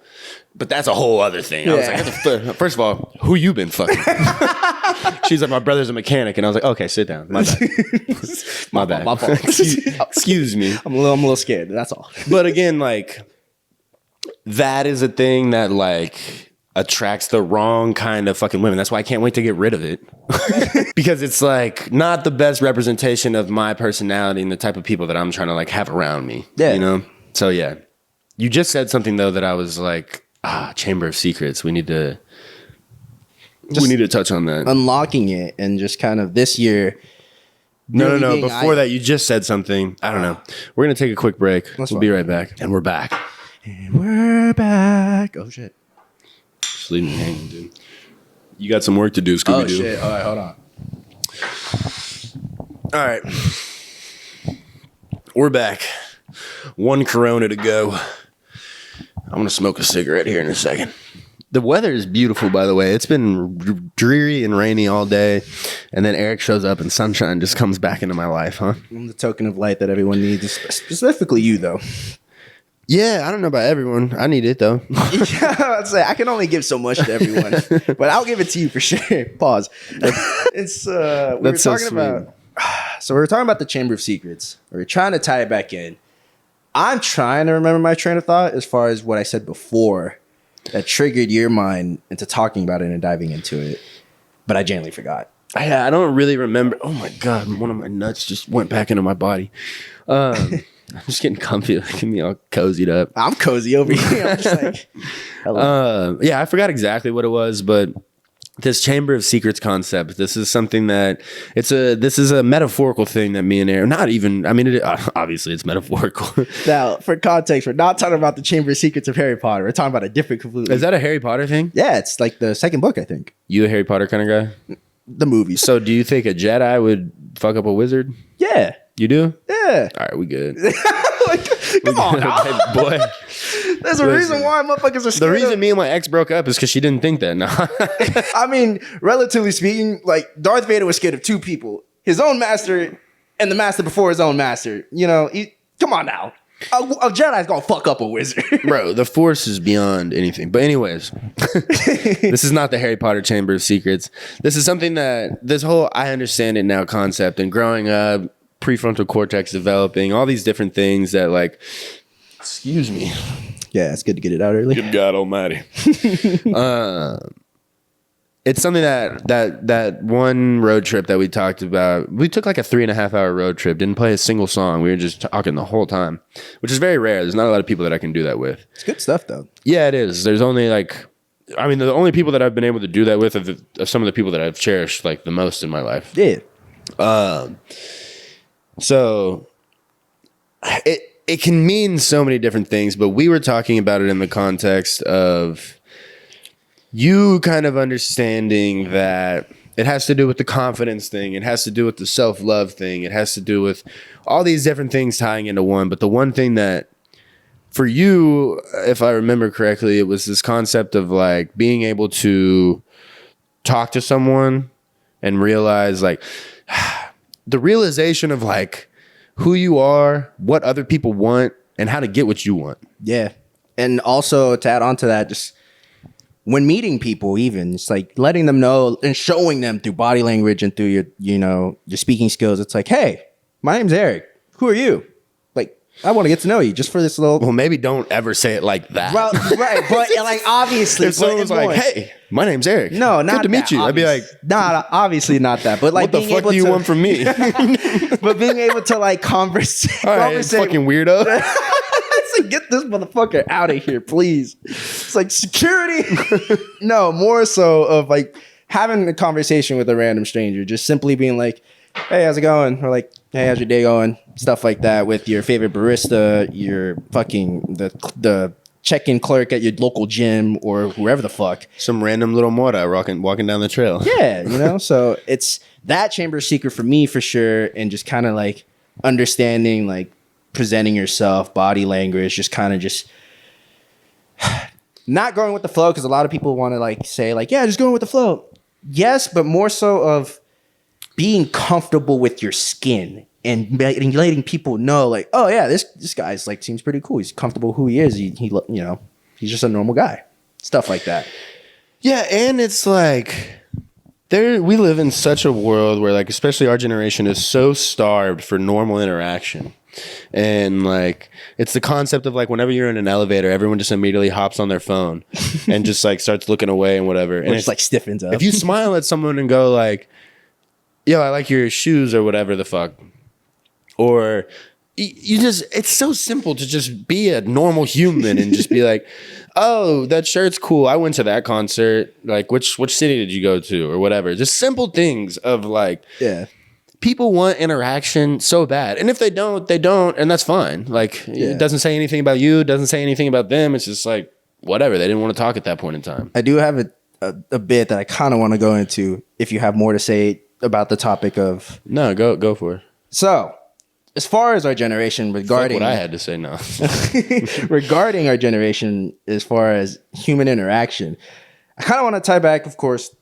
But that's a whole other thing. Yeah. I was like, what the fuck? First of all, who you been fucking? She's like, my brother's a mechanic. And I was like, okay, sit down. My bad. My bad. My fault. Excuse me. I'm a little scared. That's all. But again, like, that is a thing that like attracts the wrong kind of fucking women. That's why I can't wait to get rid of it. Because it's like not the best representation of my personality and the type of people that I'm trying to like have around me. Yeah. You know? So yeah. You just said something though that I was like, Chamber of Secrets. We need to touch on that. Unlocking it and just kind of this year. No. Before that, you just said something. I don't know. We're going to take a quick break. We'll be right back. And we're back. Oh, shit. Just leave me hanging, dude. You got some work to do, Scooby-Doo. Oh, shit. All right, hold on. All right. We're back. One Corona to go. I'm going to smoke a cigarette here in a second. The weather is beautiful, by the way. It's been dreary and rainy all day, and then Eric shows up and sunshine just comes back into my life, huh? I'm the token of light that everyone needs, specifically you, though. Yeah, I don't know about everyone. I need it, though. Yeah, I'd say I can only give so much to everyone, but I'll give it to you for sure. Pause. It's we were so talking about. So we were talking about the Chamber of Secrets. We were trying to tie it back in. I'm trying to remember my train of thought as far as what I said before that triggered your mind into talking about it and diving into it, but I genuinely forgot. I don't really remember. Oh my God, one of my nuts just went back into my body. I'm just getting comfy, getting me all cozied up. I'm cozy over here. I'm just like, hello. Yeah, I forgot exactly what it was, but this Chamber of Secrets concept, this is something that this is a metaphorical thing that me and Aaron, not even, I mean, obviously it's metaphorical. Now, for context, we're not talking about the Chamber of Secrets of Harry Potter. We're talking about a different completely. Is that a Harry Potter thing? Yeah, it's like the second book, I think. You a Harry Potter kind of guy? The movies. So do you think a Jedi would fuck up a wizard? Yeah. You do? Yeah. All right, we good. Come on, Okay, boy. There's a reason why motherfuckers are scared. The reason me and my ex broke up is because she didn't think that. No. I mean, relatively speaking, like Darth Vader was scared of two people: his own master and the master before his own master. You know, come on now. A Jedi's gonna fuck up a wizard. Bro, the Force is beyond anything. But anyways, this is not the Harry Potter Chamber of Secrets. This is something that this whole I understand it now concept and growing up, prefrontal cortex developing, all these different things that like, excuse me. Yeah, it's good to get it out early. Good God Almighty. It's something that one road trip that we talked about, we took like a 3.5 hour road trip, didn't play a single song. We were just talking the whole time, which is very rare. There's not a lot of people that I can do that with. It's good stuff though. Yeah, it is. There's only like, I mean, the only people that I've been able to do that with are some of the people that I've cherished like the most in my life. Yeah. So it can mean so many different things, but we were talking about it in the context of you kind of understanding that it has to do with the confidence thing. It has to do with the self-love thing. It has to do with all these different things tying into one. But the one thing that for you, if I remember correctly, it was this concept of like being able to talk to someone and realize like the realization of like who you are, what other people want, and how to get what you want. Yeah. And also to add on to that, just when meeting people, even it's like letting them know and showing them through body language and through your, your speaking skills. It's like, hey, my name's Eric. Who are you? Like, I want to get to know you just for this little. Well, maybe don't ever say it like that. Well, right, but like obviously, if someone was like, "Hey, my name's Eric. No, not good to meet you," I'd be like, "Nah, obviously not that." But like, what the fuck do you want from me? But being able to like converse, all right, fucking weirdo. It's like, get this motherfucker out of here, please. It's like security. No, more so of like having a conversation with a random stranger, just simply being like, hey, how's it going? Or like, hey, how's your day going? Stuff like that with your favorite barista, your fucking the check-in clerk at your local gym or whoever the fuck. Some random little mora walking down the trail. Yeah, so it's that Chamber of Secret for me for sure, and just kind of like understanding like presenting yourself, body language, just kind of just not going with the flow, because a lot of people want to like say like, yeah, just going with the flow. Yes, but more so of being comfortable with your skin and letting people know like, oh yeah, this guy's like seems pretty cool. He's comfortable who he is. He he's just a normal guy. Stuff like that. Yeah, and it's like we live in such a world where like especially our generation is so starved for normal interaction. And like it's the concept of like whenever you're in an elevator, everyone just immediately hops on their phone and just like starts looking away and whatever. And it's like stiffens up. If you smile at someone and go like, yo, I like your shoes or whatever the fuck. Or you just, it's so simple to just be a normal human and just be like, oh, that shirt's cool. I went to that concert. Like which city did you go to or whatever. Just simple things of like, yeah. People want interaction so bad. And if they don't, they don't. And that's fine. Like, It doesn't say anything about you. It doesn't say anything about them. It's just like, whatever. They didn't want to talk at that point in time. I do have a bit that I kind of want to go into if you have more to say about the topic of... No, go for it. So, as far as our generation regarding... Fuck what I had to say now. Regarding our generation as far as human interaction, I kind of want to tie back, of course,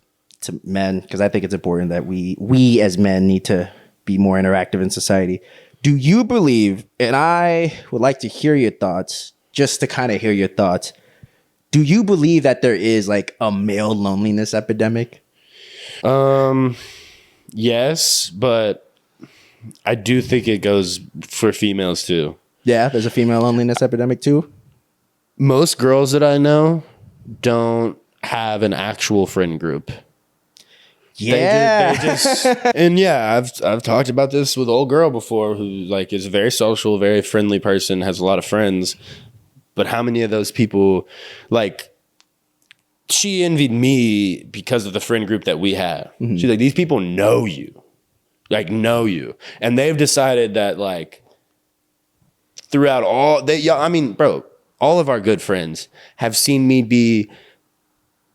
to men, because I think it's important that we as men need to be more interactive in society. Do you believe, and I would like to hear your thoughts, just to kind of hear your thoughts, do you believe that there is like a male loneliness epidemic? Yes, but I do think it goes for females too. Yeah, there's a female loneliness epidemic too. Most girls that I know don't have an actual friend group. Yeah. They just and yeah, I've talked about this with an old girl before who like is a very social, very friendly person, has a lot of friends. But how many of those people, like, she envied me because of the friend group that we had. Mm-hmm. She's like, these people know you. Like, know you. And they've decided that, like, throughout bro, all of our good friends have seen me be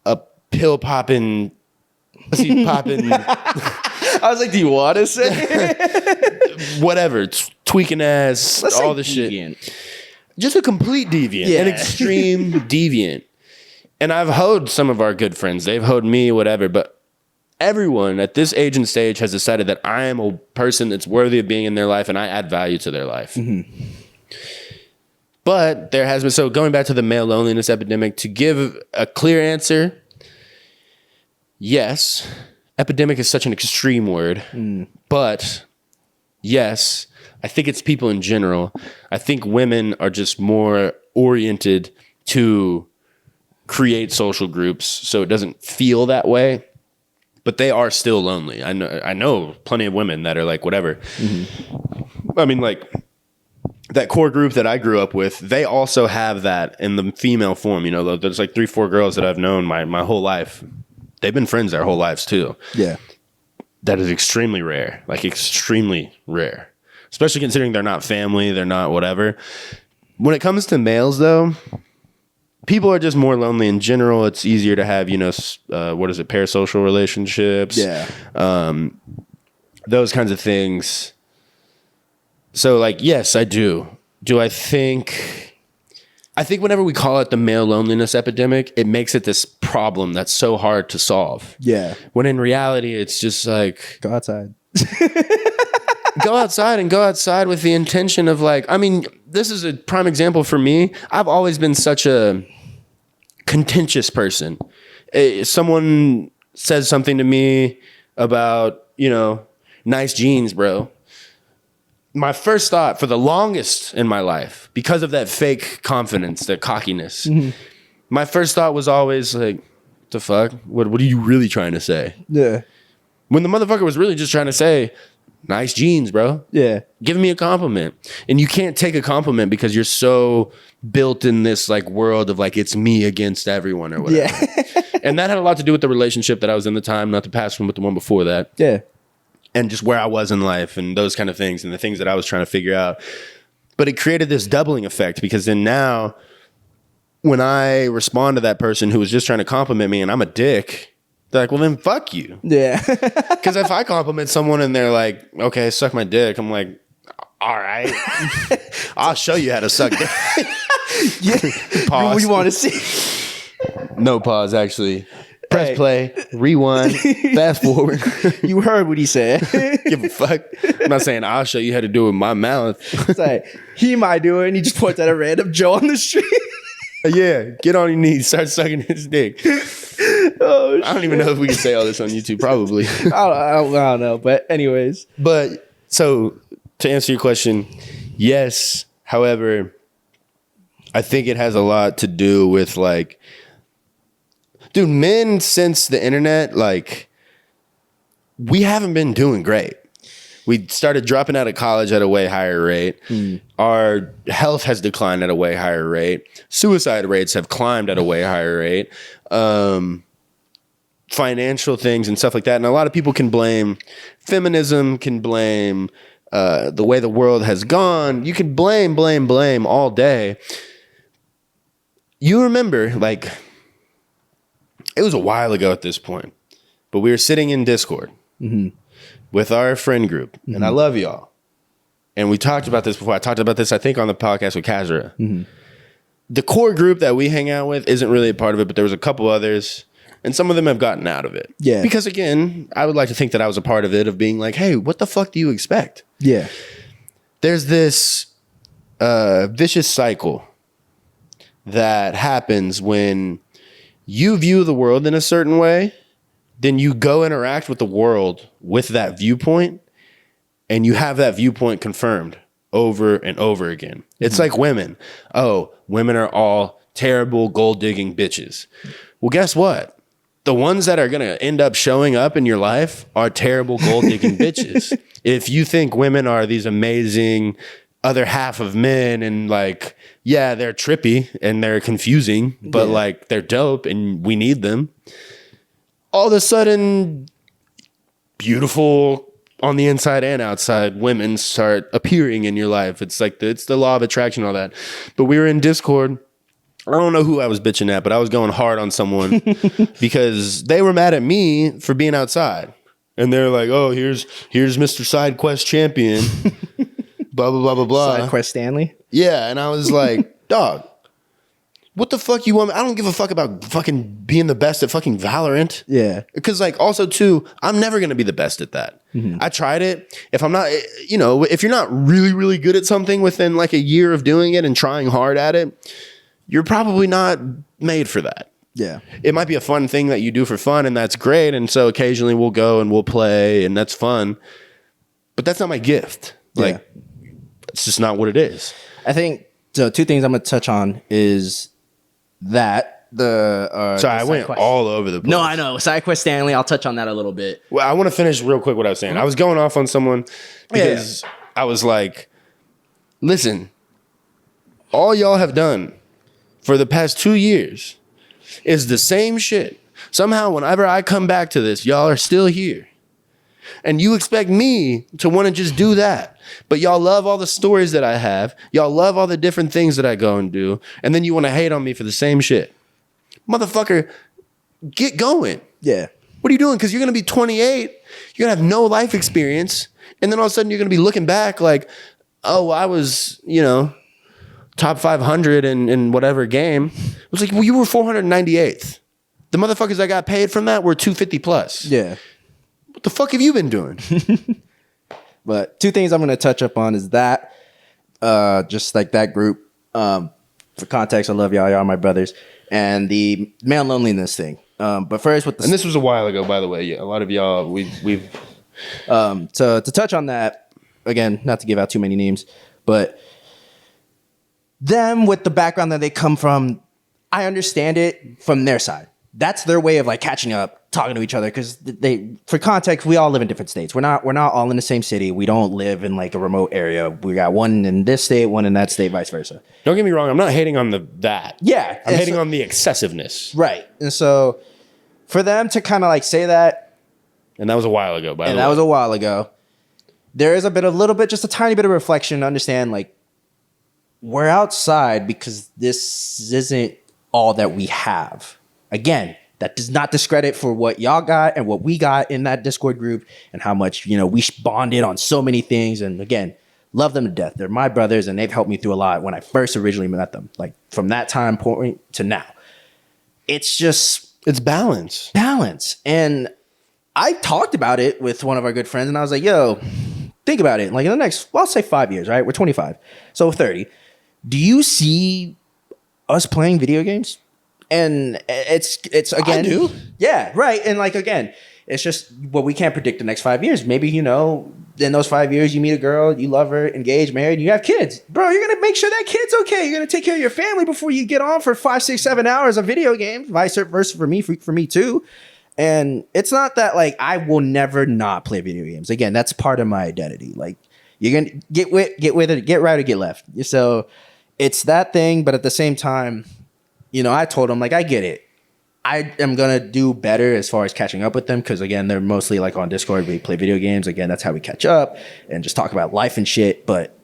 a pill popping, pussy popping. I was like, do you want to say whatever, tweaking ass, Let's all the deviant. Shit. Just a complete deviant, yeah. An extreme deviant. And I've hoed some of our good friends. They've hoed me, whatever. But everyone at this age and stage has decided that I am a person that's worthy of being in their life and I add value to their life. Mm-hmm. But there has been, so going back to the male loneliness epidemic, to give a clear answer, yes, epidemic is such an extreme word, but yes, I think it's people in general. I think women are just more oriented to create social groups so it doesn't feel that way, but they are still lonely. I know plenty of women that are like, whatever. Mm-hmm. I mean, like, that core group that I grew up with, they also have that in the female form. You know, there's like 3-4 girls that I've known my whole life. They've been friends their whole lives too. Yeah. That is extremely rare, like extremely rare, especially considering they're not family, they're not whatever. When it comes to males though, people are just more lonely in general. It's easier to have, parasocial relationships. Yeah. Those kinds of things. So, like, yes, I do. I think whenever we call it the male loneliness epidemic, it makes it this problem that's so hard to solve. Yeah. When in reality, it's just like... Go outside. Go outside with the intention of like... I mean, this is a prime example for me. I've always been such a contentious person. Someone says something to me about, nice jeans, bro. My first thought for the longest in my life, because of that fake confidence, that cockiness, my first thought was always like, the fuck? What are you really trying to say? Yeah. When the motherfucker was really just trying to say, nice jeans, bro. Yeah. Give me a compliment. And you can't take a compliment because you're so built in this like world of like, it's me against everyone or whatever. Yeah. And that had a lot to do with the relationship that I was in the time, not the past one, but the one before that. Yeah. And just where I was in life and those kind of things and the things that I was trying to figure out. But it created this doubling effect because then now when I respond to that person who was just trying to compliment me and I'm a dick, they're like, well, then fuck you. Yeah. Because if I compliment someone and they're like, okay, suck my dick, I'm like, all right, I'll show you how to suck dick. Yeah. Pause. What you want to see? No pause, actually. Press play, rewind, fast forward. You heard what he said. Give a fuck. I'm not saying I'll show you how to do it with my mouth. It's like, he might do it, and he just points at a random Joe on the street. Yeah, get on your knees, start sucking his dick. Oh, I don't even know if we can say all this on YouTube, probably. I don't know, but anyways. But, so, to answer your question, yes. However, I think it has a lot to do with, like, dude, men since the internet, like, we haven't been doing great. We started dropping out of college at a way higher rate. Our health has declined at a way higher rate. Suicide rates have climbed at a way higher rate. Financial things and stuff like that. And a lot of people can blame feminism, can blame the way the world has gone. You can blame all day. You remember, like... It was a while ago at this point, but we were sitting in Discord with our friend group, and I love y'all. And we talked about this before. I talked about this, I think, on the podcast with Kazra. The core group that we hang out with isn't really a part of it, but there was a couple others. And some of them have gotten out of it. Yeah. Because again, I would like to think that I was a part of it, of being like, hey, what the fuck do you expect? Yeah. There's this vicious cycle that happens when you view the world in a certain way, then you go interact with the world with that viewpoint, and you have that viewpoint confirmed over and over again. It's like women. Oh, women are all terrible gold digging bitches. Well, guess what? The ones that are going to end up showing up in your life are terrible gold digging bitches. If you think women are these amazing other half of men and like, yeah, they're trippy and they're confusing, but like they're dope and we need them. All of a sudden, beautiful on the inside and outside women start appearing in your life. It's like it's the law of attraction, all that. But we were in Discord. I don't know who I was bitching at, but I was going hard on someone because they were mad at me for being outside. And they're like, oh, here's Mr. Side Quest champion. Blah, blah, blah, blah, blah. Side Quest Stanley? Yeah. And I was like, dog, what the fuck you want me? I don't give a fuck about fucking being the best at fucking Valorant. Yeah. Because like also too, I'm never going to be the best at that. I tried it. If I'm not, you know, if you're not really, really good at something within like a year of doing it and trying hard at it, you're probably not made for that. Yeah. It might be a fun thing that you do for fun, and that's great. And so occasionally we'll go and we'll play, and that's fun. But that's not my gift. Like, it's just not what it is. I think so. Two things I'm going to touch on is that Sorry, I went all over the place. No, I know. Side Quest Stanley. I'll touch on that a little bit. Well, I want to finish real quick what I was saying. I was going off on someone because I was like, listen, all y'all have done for the past 2 years is the same shit. Somehow, whenever I come back to this, y'all are still here. And you expect me to want to just do that. But y'all love all the stories that I have. Y'all love all the different things that I go and do. And then you want to hate on me for the same shit. Motherfucker, get going. Yeah. What are you doing? Because you're going to be 28. You're going to have no life experience. And then all of a sudden you're going to be looking back like, oh, I was, you know, top 500 in whatever game. It was like, well, you were 498th. The motherfuckers that got paid from that were 250 plus. Yeah. What the fuck have you been doing? But two things I'm going to touch up on is that, just like that group. For context, I love y'all. Y'all are my brothers. And the male loneliness thing. But first with the... And this was a while ago, by the way. Yeah, a lot of y'all, we've... So to touch on that, again, not to give out too many names, but them with the background that they come from, I understand it from their side. That's their way of like catching up, talking to each other. Because they, for context, we all live in different states. We're not all in the same city. We don't live in like a remote area. We got one in this state, one in that state, vice versa. Don't get me wrong. I'm not hating on that. Yeah, I'm hating on the excessiveness. Right. And so for them to kind of like say that, and that was a while ago, by the way. And that was a while ago. There is just a tiny bit of reflection to understand like we're outside because this isn't all that we have. Again, that does not discredit for what y'all got and what we got in that Discord group and how much, you know, we bonded on so many things. And again, love them to death. They're my brothers and they've helped me through a lot when I first originally met them. Like from that time point to now. It's balance. Balance. And I talked about it with one of our good friends and I was like, yo, think about it. Like in the next, well, I'll say 5 years, right? We're 25. So 30. Do you see us playing video games? And it's again, I do. Yeah, right. And like, again, it's just what we can't predict the next 5 years. Maybe, you know, in those 5 years, you meet a girl, you love her, engaged, married, you have kids. Bro, you're going to make sure that kid's okay. You're going to take care of your family before you get on for 5, 6, 7 hours of video games. Vice versa for me too. And it's not that like I will never not play video games. Again, that's part of my identity. Like you're going to get with it, get right or get left. So it's that thing. But at the same time, you know, I told them, like, I get it. I am going to do better as far as catching up with them because, again, they're mostly, like, on Discord. We play video games. Again, that's how we catch up and just talk about life and shit. But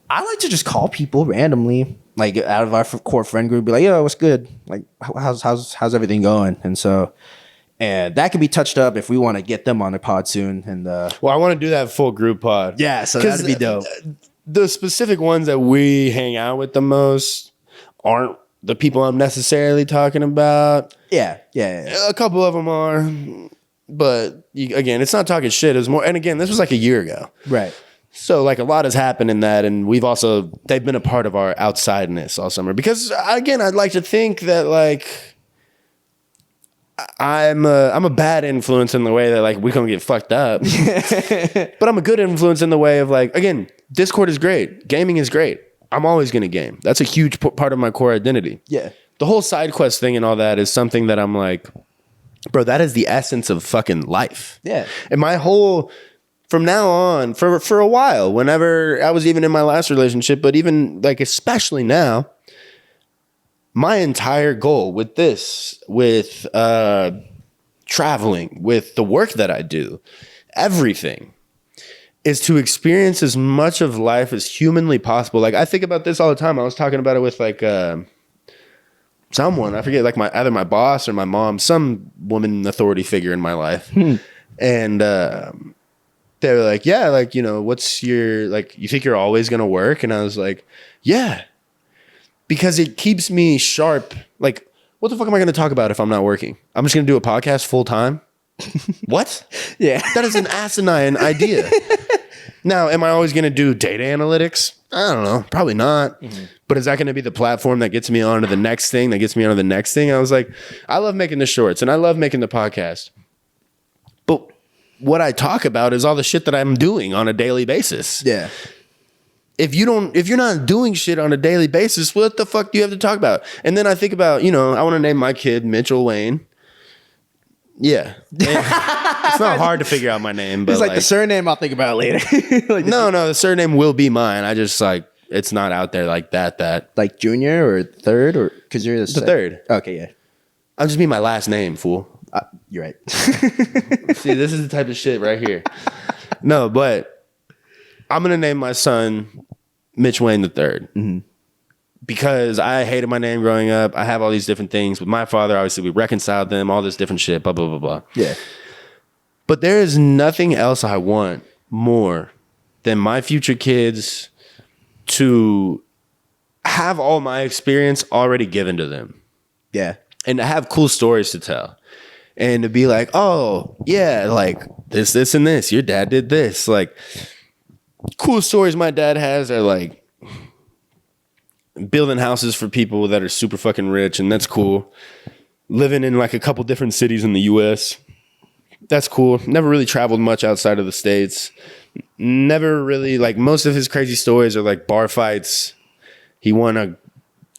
I like to just call people randomly, like, out of our core friend group, be like, yo, what's good? Like, how's everything going? And so, and that can be touched up if we want to get them on the pod soon. And well, I want to do that full group pod. Yeah, so that'd be dope. The specific ones that we hang out with the most aren't the people I'm necessarily talking about. Yeah. A couple of them are, but again, it's not talking shit. It was more, and again, this was like a year ago. Right. So like a lot has happened in that, and they've been a part of our outsideness all summer. Because again, I'd like to think that like I'm a bad influence in the way that like we gonna get fucked up, but I'm a good influence in the way of like, again, Discord is great, gaming is great. I'm always gonna game. That's a huge part of my core identity. Yeah. The whole side quest thing and all that is something that I'm like, bro, that is the essence of fucking life. Yeah. And my whole, from now on, for a while, whenever I was even in my last relationship, but even like especially now, my entire goal with this, with traveling, with the work that I do, everything is to experience as much of life as humanly possible. Like I think about this all the time. I was talking about it with like someone, I forget, like either my boss or my mom, some woman authority figure in my life. And they were like, yeah, like, you know, what's your, like, you think you're always going to work? And I was like, yeah, because it keeps me sharp. Like, what the fuck am I going to talk about if I'm not working? I'm just going to do a podcast full time. What? Yeah. That is an asinine idea. Now, am I always going to do data analytics? I don't know. Probably not. Mm-hmm. But is that going to be the platform that gets me on to the next thing, that gets me on to the next thing? I was like, I love making the shorts and I love making the podcast. But what I talk about is all the shit that I'm doing on a daily basis. Yeah. If you're not doing shit on a daily basis, what the fuck do you have to talk about? And then I think about, you know, I want to name my kid Mitchell Wayne. Yeah. It's not hard to figure out my name, but it's like the surname I'll think about later. Like no, the surname will be mine. I just like, it's not out there like that. Like junior or third, or because you're the third. Okay, yeah. I'll just be my last name, fool. You're right. See, this is the type of shit right here. No, but I'm going to name my son Mitch Wayne the third. Mm-hmm. Because I hated my name growing up. I have all these different things. With my father, obviously, we reconciled them, all this different shit, blah, blah, blah, blah. Yeah. But there is nothing else I want more than my future kids to have all my experience already given to them. Yeah. And to have cool stories to tell. And to be like, oh, yeah, like this, and this. Your dad did this. Like, cool stories my dad has are like building houses for people that are super fucking rich, and that's cool. Living in like a couple different cities in the US. That's cool. Never really traveled much outside of the States. Never really, like, most of his crazy stories are like bar fights. He won a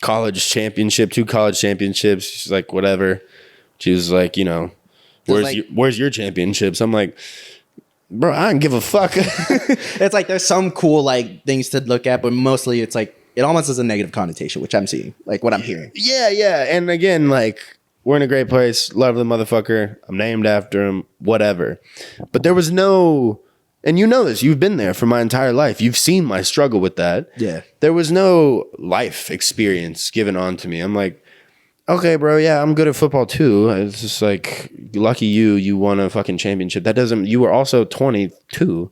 college championship, 2 college championships. She's like, whatever. She was like, you know, where's your championships? I'm like, bro, I don't give a fuck. It's like there's some cool like things to look at, but mostly it's like it almost has a negative connotation, which I'm seeing, like what I'm hearing. Yeah. And again, like, we're in a great place. Love the motherfucker. I'm named after him. Whatever. But there was no, and you know this. You've been there for my entire life. You've seen my struggle with that. Yeah. There was no life experience given on to me. I'm like, okay, bro. Yeah, I'm good at football too. It's just like, lucky you won a fucking championship. That doesn't. You were also 22,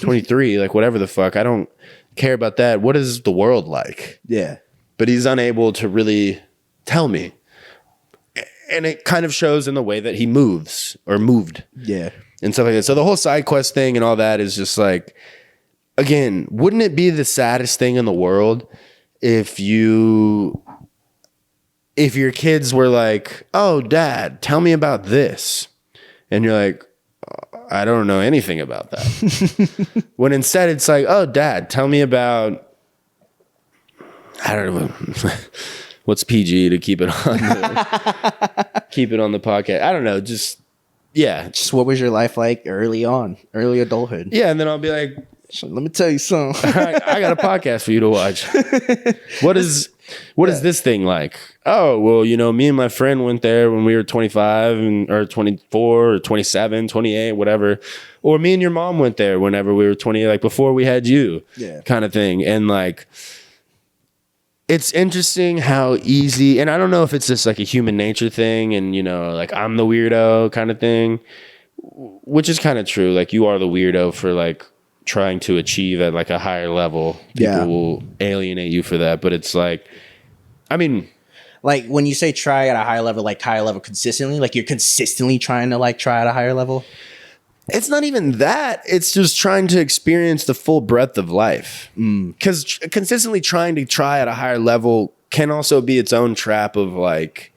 23. Like whatever the fuck. I don't care about that. What is the world like? Yeah. But he's unable to really tell me. And it kind of shows in the way that he moves or moved. Yeah. And stuff like that. So the whole side quest thing and all that is just like, again, wouldn't it be the saddest thing in the world if your kids were like, oh, Dad, tell me about this. And you're like, I don't know anything about that. When instead it's like, oh, Dad, tell me about, I don't know. What's PG to keep it on the podcast? I don't know. Just, yeah. Just what was your life like early adulthood? Yeah. And then I'll be like, let me tell you something. I got a podcast for you to watch. What is this thing like? Oh, well, you know, me and my friend went there when we were 25 or 24 or 27, 28, whatever. Or me and your mom went there whenever we were 20, like before we had you, kind of thing. And like, it's interesting how easy, and I don't know if it's just like a human nature thing and, you know, like I'm the weirdo kind of thing, which is kind of true. Like you are the weirdo for like trying to achieve at like a higher level. People will alienate you for that. But it's like, I mean, Like when you say try at a high level, like high level consistently, like you're consistently trying to like try at a higher level. It's not even that. It's just trying to experience the full breadth of life. Because consistently trying to try at a higher level can also be its own trap of like,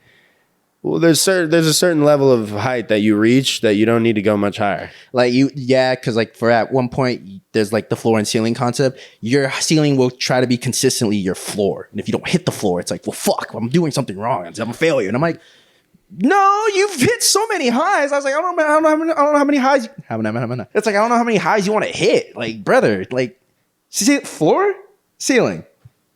well, there's a certain level of height that you reach that you don't need to go much higher. Like because like for at one point there's like the floor and ceiling concept. Your ceiling will try to be consistently your floor, and if you don't hit the floor, it's like, well, fuck, I'm doing something wrong. I'm a failure, and I'm like, no, you've hit so many highs. I was like, I don't know how many highs. It's like I don't know how many highs you want to hit, like brother, like floor, ceiling.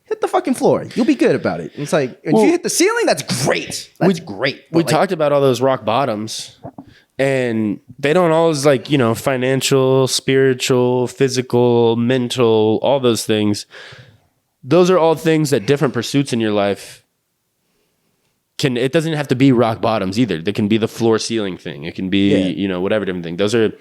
Hit the fucking floor. You'll be good about it. It's like, if you hit the ceiling, that's great. That's great. We talked about all those rock bottoms, and they don't always like, you know, financial, spiritual, physical, mental, all those things. Those are all things that different pursuits in your life it doesn't have to be rock bottoms either. There can be the floor ceiling thing. It can be, you know, whatever different thing. Those are...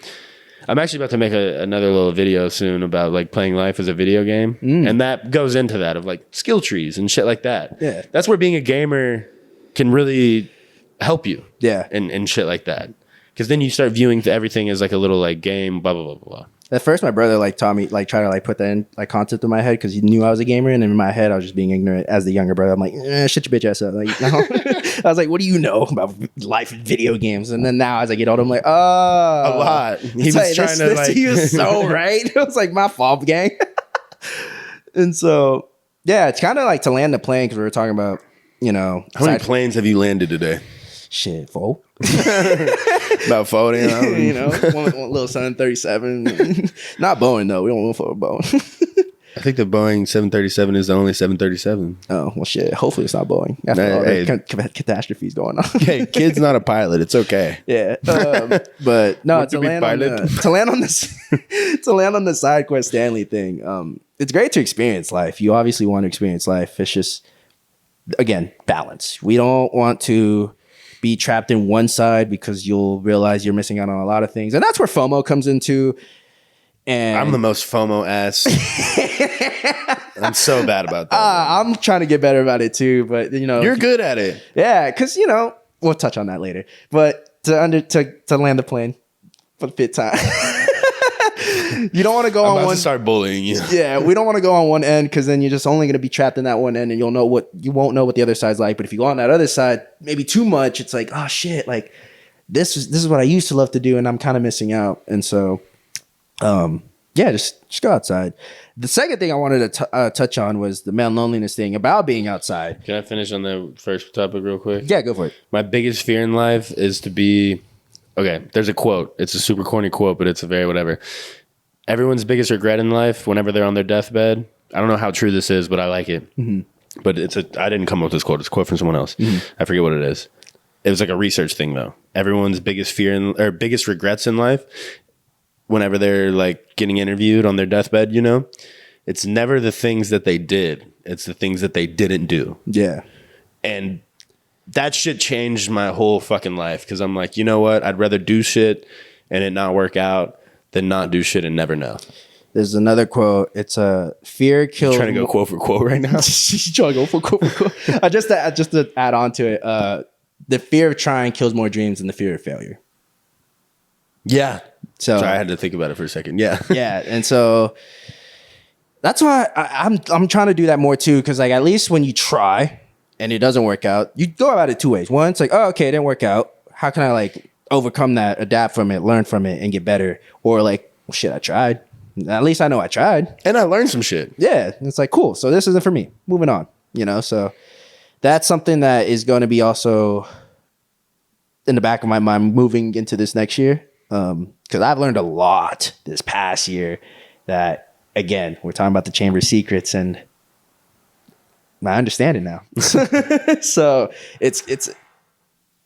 I'm actually about to make another little video soon about like playing life as a video game. And that goes into that of like skill trees and shit like that. Yeah. That's where being a gamer can really help you. Yeah. And shit like that. Because then you start viewing everything as like a little like game, blah, blah, blah, blah. At first, my brother like taught me, like try to like put that in like concept in my head because he knew I was a gamer, and in my head I was just being ignorant as the younger brother. I'm like, shut your bitch ass up. Like, no. I was like, what do you know about life in video games? And then now as I get older, I'm like, oh, a lot. He was trying to like, he was so right. It was like my fault, gang. And so yeah, it's kind of like to land the plane because we were talking about, you know, how many planes have you landed today? Shit, 4. About 40, you know, one little 737. Not Boeing though. We don't want for a Boeing. I think the Boeing 737 is the only 737. Oh well, shit. Hopefully it's not Boeing. After all the catastrophes going on. Hey, kid's not a pilot. It's okay. Yeah, but no, to land on the side quest Stanley thing. It's great to experience life. You obviously want to experience life. It's just, again, balance. We don't want to be trapped in one side because you'll realize you're missing out on a lot of things. And that's where FOMO comes into. And I'm the most FOMO ass. I'm so bad about that. I'm trying to get better about it too, but you know. You're good at it. Yeah, because you know, we'll touch on that later. But to land the plane for the 5th time. You don't want to go I'm on about one. To start bullying you. Yeah, we don't want to go on one end because then you're just only going to be trapped in that one end, and you won't know what the other side's like. But if you go on that other side, maybe too much, it's like, oh shit, like this is what I used to love to do, and I'm kind of missing out. And so, yeah, just go outside. The second thing I wanted to touch on was the male loneliness thing about being outside. Can I finish on the first topic real quick? Yeah, go for it. My biggest fear in life is to be. Okay, there's a quote. It's a super corny quote, but it's a very whatever. Everyone's biggest regret in life whenever they're on their deathbed. I don't know how true this is, but I like it. Mm-hmm. But I didn't come up with this quote. It's a quote from someone else. Mm-hmm. I forget what it is. It was like a research thing though. Everyone's biggest fear or biggest regrets in life whenever they're like getting interviewed on their deathbed, you know, it's never the things that they did. It's the things that they didn't do. Yeah. And that shit changed my whole fucking life. Cause I'm like, you know what? I'd rather do shit and it not work out than not do shit and never know. There's another quote. It's a fear kills. Trying to go quote for quote right now. Trying to go for quote for quote. Just to add on to it, the fear of trying kills more dreams than the fear of failure. Yeah. So I had to think about it for a second. Yeah. Yeah, and so that's why I'm trying to do that more too. Because like at least when you try and it doesn't work out, you go about it 2 ways. One, it's like, oh, okay, it didn't work out. How can I like overcome that, adapt from it, learn from it, and get better? Or like, well, shit, I tried. At least I know I tried. And I learned some shit. Yeah. It's like, cool. So this isn't for me. Moving on. You know, so that's something that is going to be also in the back of my mind moving into this next year. Because I've learned a lot this past year that, again, we're talking about the Chamber of Secrets and I understand it now. So it's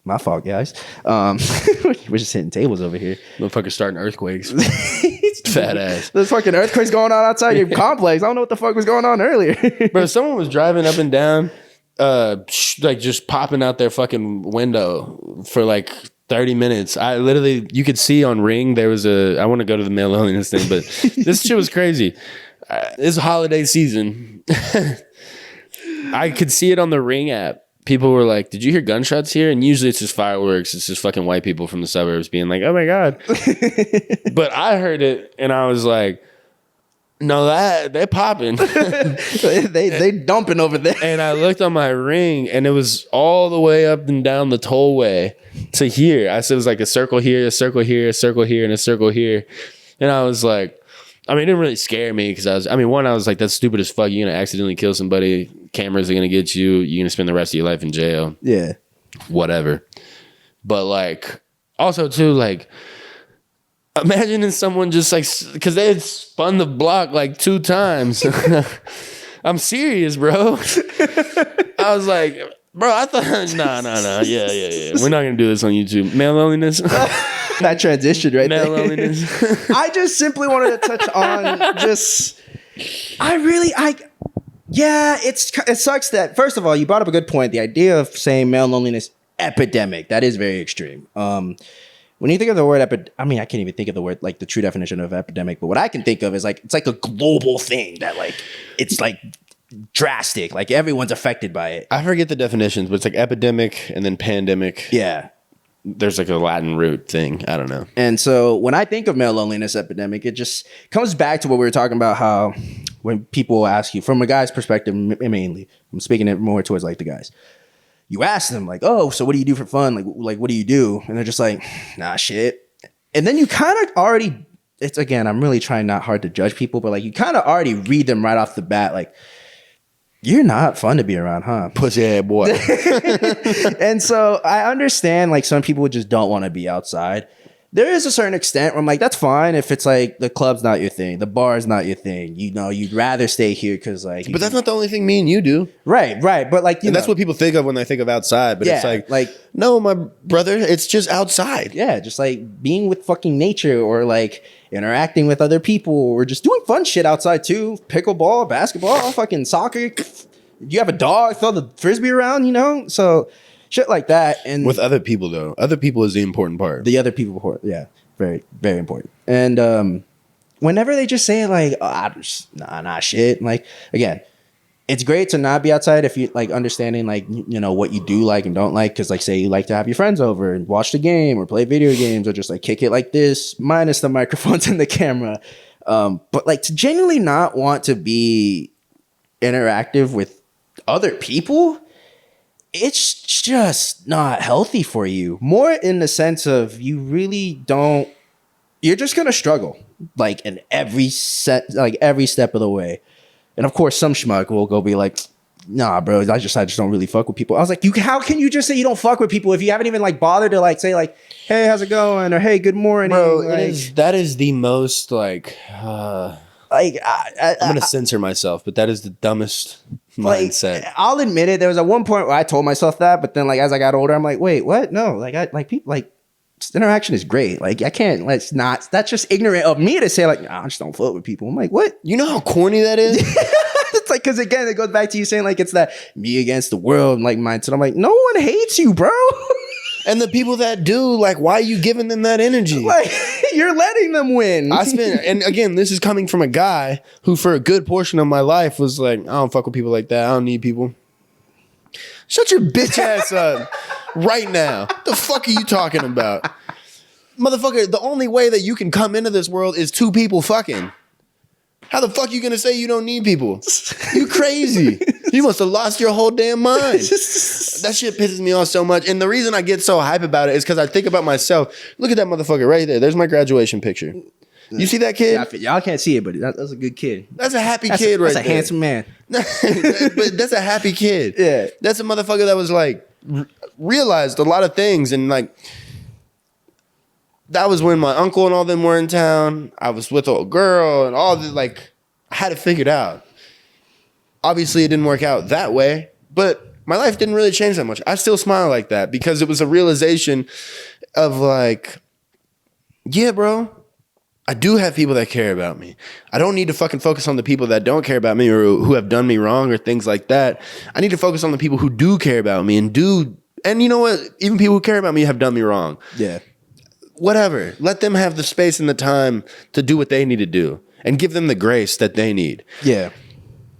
my fault, guys. We're just hitting tables over here. Motherfucker starting earthquakes. Fat ass. There's fucking earthquakes going on outside your complex. I don't know what the fuck was going on earlier. Bro, someone was driving up and down, like just popping out their fucking window for like 30 minutes. I literally, you could see on Ring, there was I want to go to the male loneliness thing, but this shit was crazy. It's holiday season. I could see it on the Ring app. people were like, "Did you hear gunshots here?" And usually it's just fireworks. It's just fucking white people from the suburbs being like, "Oh my god!" But I heard it, and I was like, "No, they're popping." they dumping over there. And I looked on my ring, and it was all the way up and down the tollway to here. I said it was like a circle here, a circle here, a circle here, and a circle here. And I was like, I mean, it didn't really scare me because I was like, that's stupid as fuck. You're going to accidentally kill somebody. Cameras are going to get you. You're going to spend the rest of your life in jail. Yeah. Whatever. But like, also too, like, imagining someone just like, because they had spun the block like 2 times. I'm serious, bro. I was like, bro, I thought, nah. Yeah. We're not going to do this on YouTube. Male loneliness. That transition right Male there. loneliness. I just simply wanted to touch on just, it sucks that, first of all, you brought up a good point. The idea of saying male loneliness epidemic, that is very extreme. When you think of the word I can't even think of the word, like the true definition of epidemic, but what I can think of is like, it's like a global thing that like, it's like drastic, like everyone's affected by it. I forget the definitions, but it's like epidemic and then pandemic. Yeah. There's like a Latin root thing. I don't know. And so when I think of male loneliness epidemic, it just comes back to what we were talking about, how when people ask you, from a guy's perspective mainly, I'm speaking it more towards like the guys, you ask them like, oh, so what do you do for fun? Like what do you do? And they're just like, nah, shit. And then you kind of already, it's again, I'm really trying not hard to judge people, but like you kind of already read them right off the bat, like, you're not fun to be around, huh? Pussy ass boy. And so I understand like some people just don't want to be outside. There is a certain extent where I'm like, that's fine if it's like the club's not your thing, the bar's not your thing. You know, you'd rather stay here because like. But that's not the only thing me and you do. Right. But like, that's what people think of when they think of outside. But it's like, no, my brother, it's just outside. Yeah, just like being with fucking nature or like interacting with other people or just doing fun shit outside too. Pickleball, basketball, fucking soccer. You have a dog, throw the frisbee around, you know? So shit like that. And with other people though. Other people is the important part. The other people, yeah. Very, very important. And whenever they just say like, nah, shit. Like, again, it's great to not be outside if you like understanding like, you know, what you do like and don't like. Cause like say you like to have your friends over and watch the game or play video games or just like kick it like this, minus the microphones and the camera. But like to genuinely not want to be interactive with other people, it's just not healthy for you. More in the sense of you're just going to struggle like in every step of the way. And of course, some schmuck will go be like, nah, bro, I just don't really fuck with people. I was like, how can you just say you don't fuck with people if you haven't even like bothered to like say like, hey, how's it going? Or hey, good morning. Bro, like, that is the most like I'm going to censor myself, but that is the dumbest mindset. Like, I'll admit it. There was at one point where I told myself that, but then like as I got older, I'm like, wait, what? No, like I like people like interaction is great. Like I can't, that's just ignorant of me to say like, nah, I just don't fuck with people. I'm like, what? You know how corny that is? It's like, cause again, it goes back to you saying like, it's that me against the world like mindset. I'm like, no one hates you, bro. And the people that do, like, why are you giving them that energy? Like, you're letting them win. And again, this is coming from a guy who for a good portion of my life was like, I don't fuck with people like that. I don't need people. Shut your bitch ass up right now. What the fuck are you talking about? Motherfucker, the only way that you can come into this world is 2 people fucking. How the fuck you gonna say you don't need people? You crazy. You must have lost your whole damn mind. That shit pisses me off so much. And the reason I get so hype about it is because I think about myself. Look at that motherfucker right there. There's my graduation picture. You see that kid? Y'all can't see it, but that's a good kid. That's a happy kid right there. That's a handsome man. But that's a happy kid. Yeah. That's a motherfucker that was like, realized a lot of things. And like, that was when my uncle and all them were in town. I was with a girl and all this, like, I had it figured out. Obviously, it didn't work out that way, but my life didn't really change that much. I still smile like that because it was a realization of like, yeah, bro, I do have people that care about me. I don't need to fucking focus on the people that don't care about me or who have done me wrong or things like that. I need to focus on the people who do care about me and you know what? Even people who care about me have done me wrong. Yeah. Whatever. Let them have the space and the time to do what they need to do and give them the grace that they need. Yeah.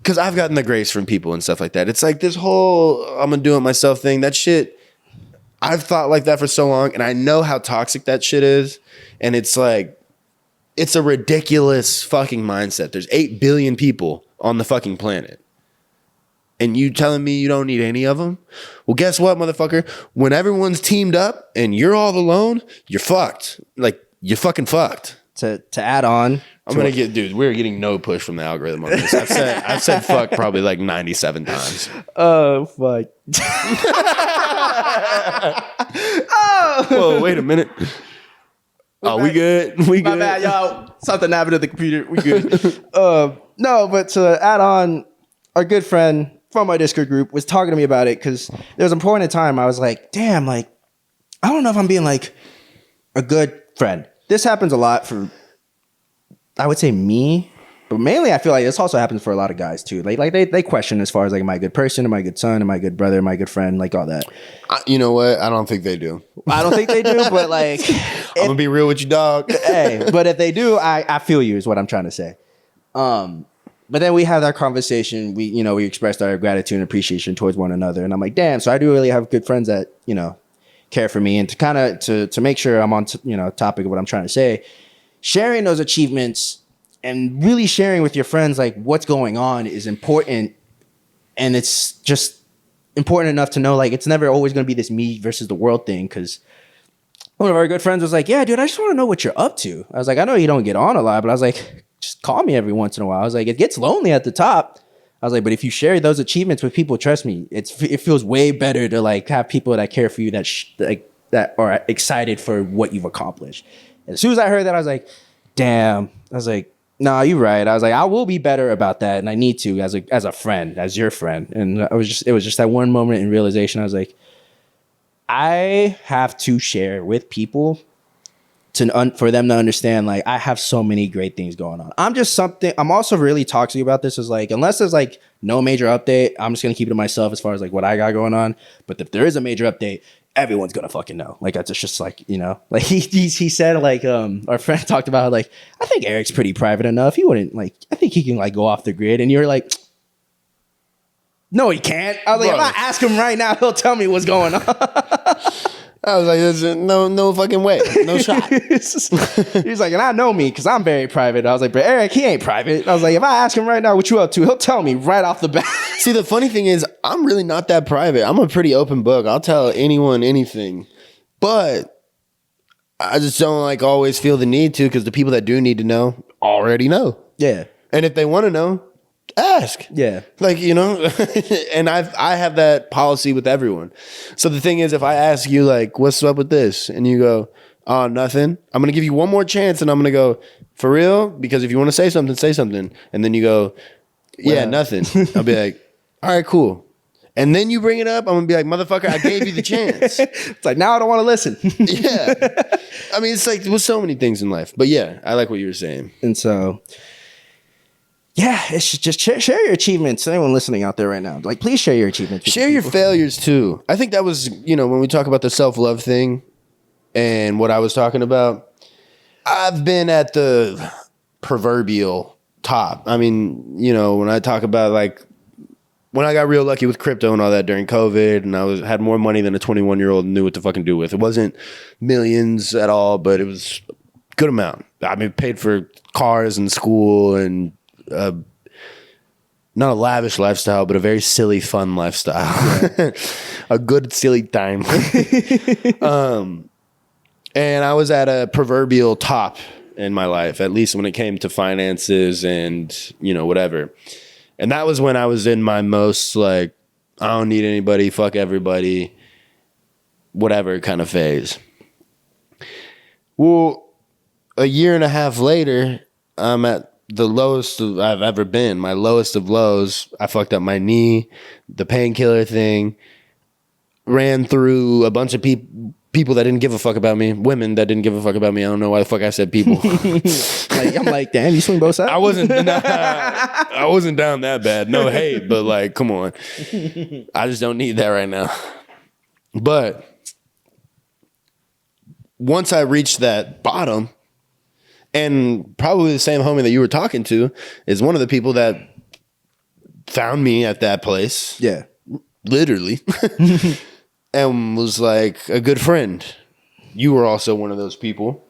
because I've gotten the grace from people and stuff like that. It's like this whole I'm gonna do it myself thing. That shit, I've thought like that for so long, and I know how toxic that shit is. And it's like, it's a ridiculous fucking mindset. There's 8 billion people on the fucking planet. And you telling me you don't need any of them? Well, guess what, motherfucker? When everyone's teamed up and you're all alone, you're fucked. Like, you're fucking fucked. To add on, dude, we're getting no push from the algorithm on this. I've said fuck probably like 97 times. Oh, fuck. Oh, whoa, wait a minute. We good? We good? My bad, y'all. Something happened to the computer. We good. No, but to add on, our good friend from my Discord group was talking to me about it because there was a point in time I was like, damn, like, I don't know if I'm being like a good friend. This happens a lot for, I would say, me, but mainly I feel like this also happens for a lot of guys too. Like they question as far as like, am I a good person? Am I a good son? Am I a good brother? Am I a good friend? Like all that. You know what? I don't think they do. I don't think they do, but like, I'm gonna be real with you, dog. Hey, but if they do, I feel you is what I'm trying to say. But then we had that conversation. We expressed our gratitude and appreciation towards one another, and I'm like, damn. So I do really have good friends that care for me, and to kind of to make sure I'm on topic of what I'm trying to say. Sharing those achievements and really sharing with your friends like what's going on is important, and it's just important enough to know like it's never always going to be this me versus the world thing. Because one of our good friends was like, yeah, dude, I just want to know what you're up to. I was like, I know you don't get on a lot, but I was like, just call me every once in a while. I was like, it gets lonely at the top. I was like, but if you share those achievements with people, trust me, it feels way better to like have people that care for you that are excited for what you've accomplished. And as soon as I heard that, I was like, damn. I was like, nah, you're right. I was like, I will be better about that, and I need to as a friend, as your friend. And it was just that one moment in realization. I was like, I have to share with people for them to understand, like, I have so many great things going on. I'm also really toxic about this is like, unless there's like no major update, I'm just going to keep it to myself as far as like what I got going on. But if there is a major update, everyone's going to fucking know. Like, that's just like, like he said, like, our friend talked about like, I think Eric's pretty private enough. He wouldn't like, I think he can like go off the grid. And you're like, no, he can't. I was like, if I ask him right now, he'll tell me what's going on. I was like, there's no fucking way. No shot. He's like, and I know me because I'm very private. I was like, but Eric, he ain't private. I was like, if I ask him right now what you up to, he'll tell me right off the bat. See, the funny thing is, I'm really not that private. I'm a pretty open book. I'll tell anyone anything. But I just don't like always feel the need to, because the people that do need to know already know. Yeah. And if they want to know, ask. Yeah. Like, and I have that policy with everyone. So the thing is, if I ask you like, what's up with this? And you go, oh, nothing. I'm going to give you one more chance, and I'm going to go, for real? Because if you want to say something, say something. And then you go, yeah, nothing. I'll be like, all right, cool. And then you bring it up, I'm going to be like, motherfucker, I gave you the chance. It's like, now I don't want to listen. Yeah. I mean, it's like with so many things in life. But yeah, I like what you were saying. And so, yeah, it's just share your achievements. Anyone listening out there right now, like, please share your achievements. Share your failures too. I think that was, when we talk about the self-love thing and what I was talking about, I've been at the proverbial top. I mean, when I talk about like when I got real lucky with crypto and all that during COVID, and I had more money than a 21-year-old knew what to fucking do with. It wasn't millions at all, but it was a good amount. I mean, paid for cars and school and not a lavish lifestyle, but a very silly, fun lifestyle. Yeah. A good, silly time. And I was at a proverbial top in my life, at least when it came to finances and, whatever. And that was when I was in my most, like, I don't need anybody, fuck everybody, whatever kind of phase. Well, a year and a half later, I'm at the lowest I've ever been, my lowest of lows. I fucked up my knee, the painkiller thing, ran through a bunch of people that didn't give a fuck about me, women that didn't give a fuck about me. I don't know why the fuck I said people. I'm like, damn, you swing both sides? I wasn't down that bad. No hate, but like, come on. I just don't need that right now. But once I reached that bottom, and probably the same homie that you were talking to is one of the people that found me at that place. Yeah. Literally. And was like a good friend. You were also one of those people.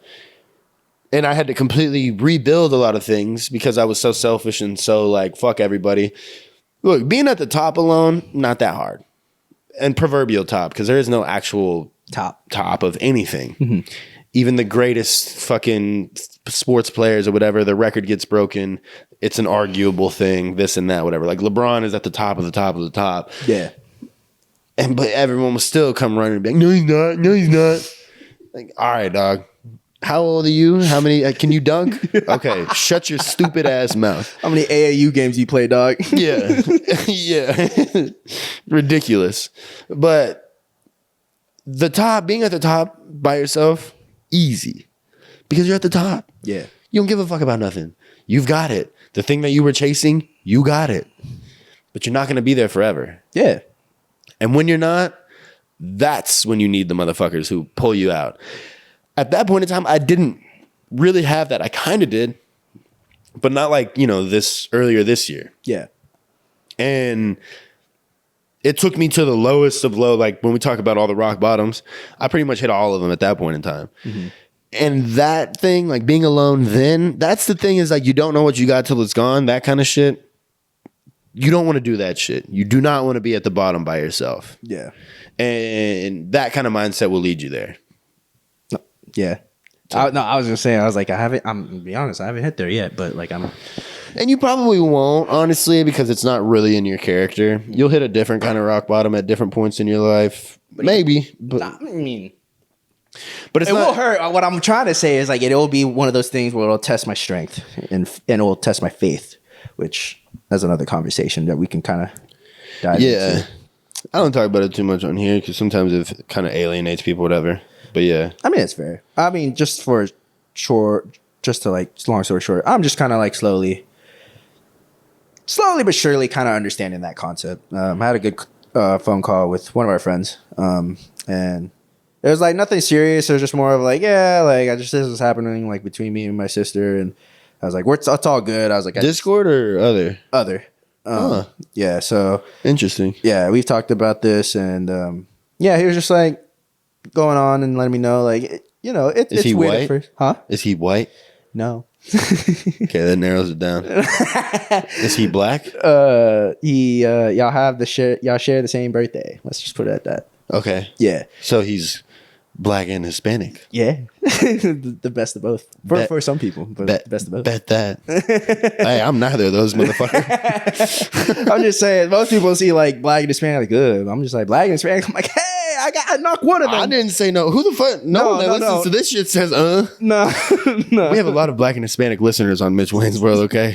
And I had to completely rebuild a lot of things because I was so selfish and so like, fuck everybody. Look, being at the top alone, not that hard. And proverbial top, because there is no actual top of anything. Mm-hmm. Even the greatest fucking sports players or whatever, the record gets broken. It's an arguable thing, this and that, whatever. Like LeBron is at the top of the top of the top. Yeah. But everyone will still come running and be like, no, he's not. No, he's not. Like, all right, dog. How old are you? How many? Can you dunk? Okay, shut your stupid ass mouth. How many AAU games you play, dog? Yeah. Yeah. Ridiculous. But the top, being at the top by yourself, easy. Because you're at the top. Yeah. You don't give a fuck about nothing. You've got it. The thing that you were chasing, you got it. But you're not going to be there forever. Yeah. And when you're not, that's when you need the motherfuckers who pull you out. At that point in time, I didn't really have that. I kind of did, but not like, earlier this year. Yeah. And it took me to the lowest of low. Like when we talk about all the rock bottoms, I pretty much hit all of them at that point in time. Mm-hmm. And that thing, like being alone then, that's the thing is like, you don't know what you got till it's gone. That kind of shit. You don't want to do that shit. You do not want to be at the bottom by yourself. Yeah. And that kind of mindset will lead you there. Yeah. I was just saying, I was like, I'm gonna be honest, I haven't hit there yet, but like And you probably won't, honestly, because it's not really in your character. You'll hit a different kind of rock bottom at different points in your life. Maybe. But it will hurt. What I'm trying to say is like, it will be one of those things where it'll test my strength and it will test my faith, which that's another conversation that we can kind of dive into. I don't talk about it too much on here because sometimes it kind of alienates people, whatever. But yeah. I mean, it's fair. I mean, just long story short, I'm just kind of like slowly but surely kind of understanding that concept. I had a good phone call with one of our friends. And it was like nothing serious. It was just more of like, this is happening like between me and my sister. And I was like, it's all good. I was like, Discord or other? Other. Yeah. So interesting. Yeah. We've talked about this and, he was just like, going on and letting me know, like, it's he weird white? at first. Huh? Is he white? No. Okay, that narrows it down. Is he black? Y'all share the same birthday. Let's just put it at that. Okay. Yeah. So he's black and Hispanic. Yeah. The best of both. For some people, but the best of both. Bet that. Hey, I'm neither of those motherfuckers. I'm just saying, most people see like black and Hispanic, like, good. I'm just like, black and Hispanic. I'm like, hey, I got to knock one of them. I didn't say no. Who the fuck? No one that listens to this shit says, No. We have a lot of black and Hispanic listeners on Mitch Wayne's World, okay?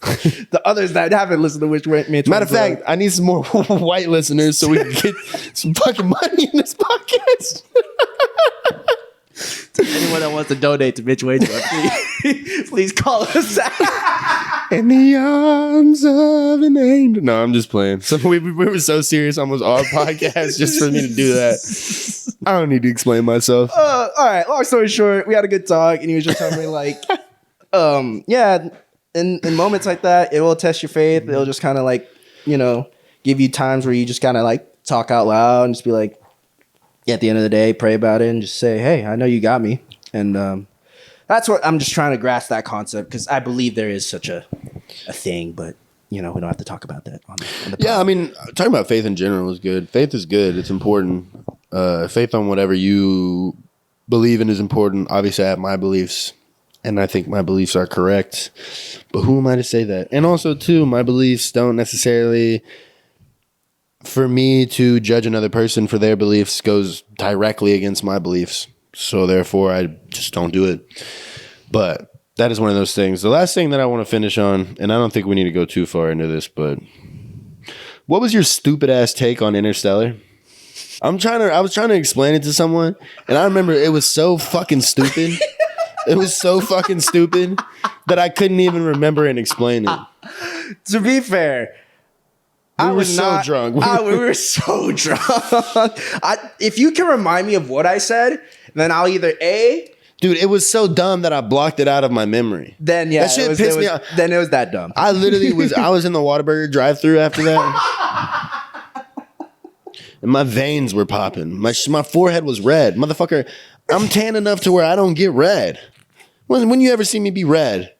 The others that haven't listened to Mitch Matter of fact, I need some more white listeners so we can get some fucking money in this podcast. Anyone that wants to donate to Mitch Wayne's World, please call us in the arms of an angel. No, I'm just playing. So we were so serious almost all podcast just for me to do that. I don't need to explain myself. All right, long story short, we had a good talk and he was just telling me like, in moments like that, it will test your faith. It'll just kind of like, give you times where you just kind of like talk out loud and just be like, at the end of the day, pray about it and just say, hey, I know you got me. And that's what I'm just trying to grasp that concept because I believe there is such a thing, but we don't have to talk about that on the Yeah, I mean, talking about faith in general is good. Faith is good. It's important. Faith on whatever you believe in is important. Obviously, I have my beliefs, and I think my beliefs are correct. But who am I to say that? And also, too, my beliefs don't necessarily... For me to judge another person for their beliefs goes directly against my beliefs. So therefore, I just don't do it. But that is one of those things. The last thing that I want to finish on, and I don't think we need to go too far into this, but what was your stupid ass take on Interstellar? I was trying to explain it to someone, and I remember it was so fucking stupid. It was so fucking stupid that I couldn't even remember and explain it. To be fair, we were so drunk. If you can remind me of what I said, then I'll either A, Dude, it was so dumb that I blocked it out of my memory. Then yeah, that shit pissed me off. Then it was that dumb. I literally was in the Whataburger drive-thru after that. And my veins were popping. My forehead was red. Motherfucker, I'm tan enough to where I don't get red. When you ever see me be red?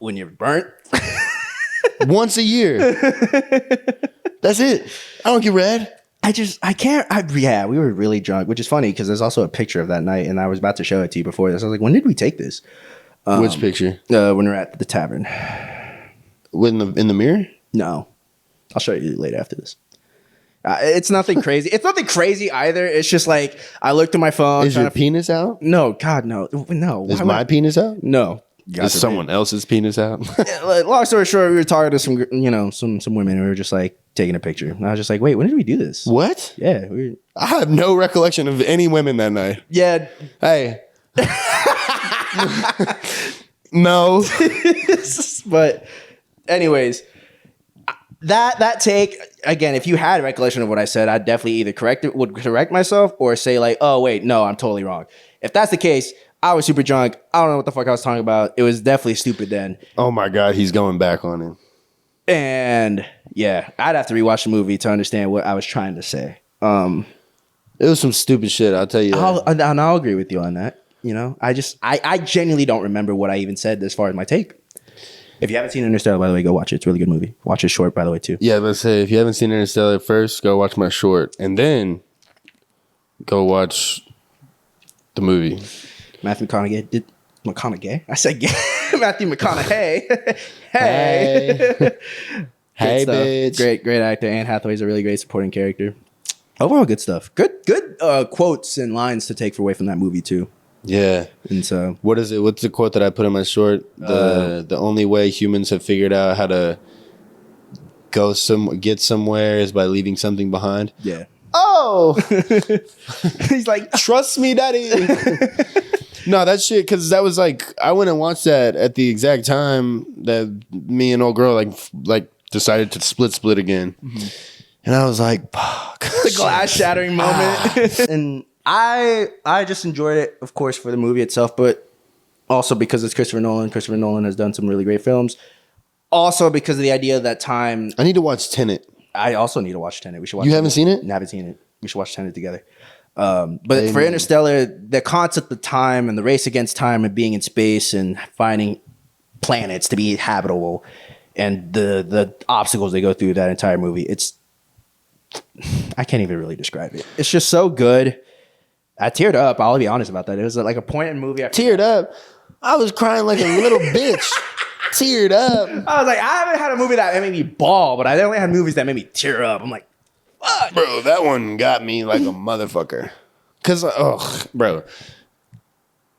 When you're burnt? Once a year. That's it. I don't get red. Yeah, we were really drunk, which is funny because there's also a picture of that night, and I was about to show it to you before this. I was like, when did we take this? Which picture? When we were at the tavern. In the mirror? No. I'll show you later after this. It's nothing crazy. It's nothing crazy either. It's just like, I looked at my phone. Is your penis out? No, God, no. No. Is my penis out? No. Is someone else's penis out? Long story short, we were talking to some women, and we were just like taking a picture. And I was just like, wait, when did we do this? What? Yeah. I have no recollection of any women that night. Yeah. Hey. No. But anyways, that take, again, if you had a recollection of what I said, I'd definitely either would correct myself or say like, oh, wait, no, I'm totally wrong. If that's the case, I was super drunk. I don't know what the fuck I was talking about. It was definitely stupid then. Oh my God, he's going back on it. And yeah, I'd have to rewatch the movie to understand what I was trying to say. It was some stupid shit, I'll tell you that. I'll agree with you on that. You know, I genuinely don't remember what I even said as far as my take. If you haven't seen Interstellar, by the way, go watch it. It's a really good movie. Watch it short, by the way, too. Yeah, let's say if you haven't seen Interstellar first, go watch my short, and then go watch the movie. Matthew McConaughey. I said Matthew McConaughey. Hey, hey, stuff. bitch. Great actor. Anne Hathaway's a really great supporting character. Overall, good stuff. Good quotes and lines to take away from that movie too. Yeah. And so, what is it? What's the quote that I put in my short? The only way humans have figured out how to get somewhere is by leaving something behind. Yeah. Oh, he's like, trust me, daddy. No, that shit, because that was like, I went and watched that at the exact time that me and old girl like decided to split again. Mm-hmm. And I was like, fuck. The glass shattering moment. And I just enjoyed it, of course, for the movie itself, but also because it's Christopher Nolan. Christopher Nolan has done some really great films. Also because of the idea of that time. I need to watch Tenet. I also need to watch Tenet. We should watch You haven't seen it? I haven't seen it. We should watch Tenet together. But for Interstellar, the concept of time and the race against time and being in space and finding planets to be habitable and the obstacles they go through that entire movie, I can't even really describe it. It's just so good. I teared up. I'll be honest about that. It was like a point in the movie. Teared up? I was crying like a little bitch. Teared up. I was like, I haven't had a movie that made me bawl, but I definitely had movies that made me tear up. I'm like, fuck. Bro, that one got me like a motherfucker. Because, bro,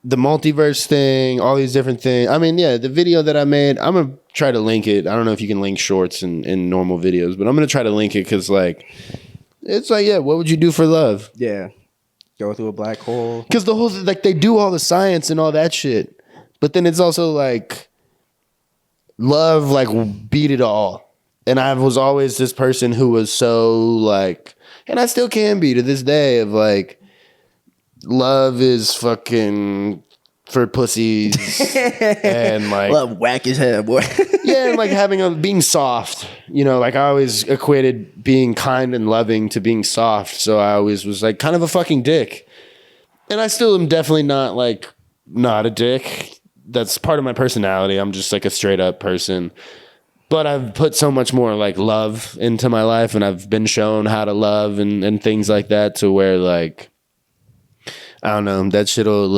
the multiverse thing, all these different things. I mean, yeah, the video that I made, I'm going to try to link it. I don't know if you can link shorts in normal videos, but I'm going to try to link it because, like, it's like, yeah, what would you do for love? Yeah. Go through a black hole. Because the whole, like, they do all the science and all that shit. But then it's also, like, love, like, beat it all. And I was always this person who was so, like, and I still can be to this day, of, like, love is fucking for pussies. And, like, love whack his head, boy. yeah, and, like, being soft. You know, like, I always equated being kind and loving to being soft. So I always was, like, kind of a fucking dick. And I still am definitely not, like, not a dick. That's part of my personality. I'm just, like, a straight up person. But I've put so much more, like, love into my life, and I've been shown how to love and things like that, to where, like, I don't know, that shit'll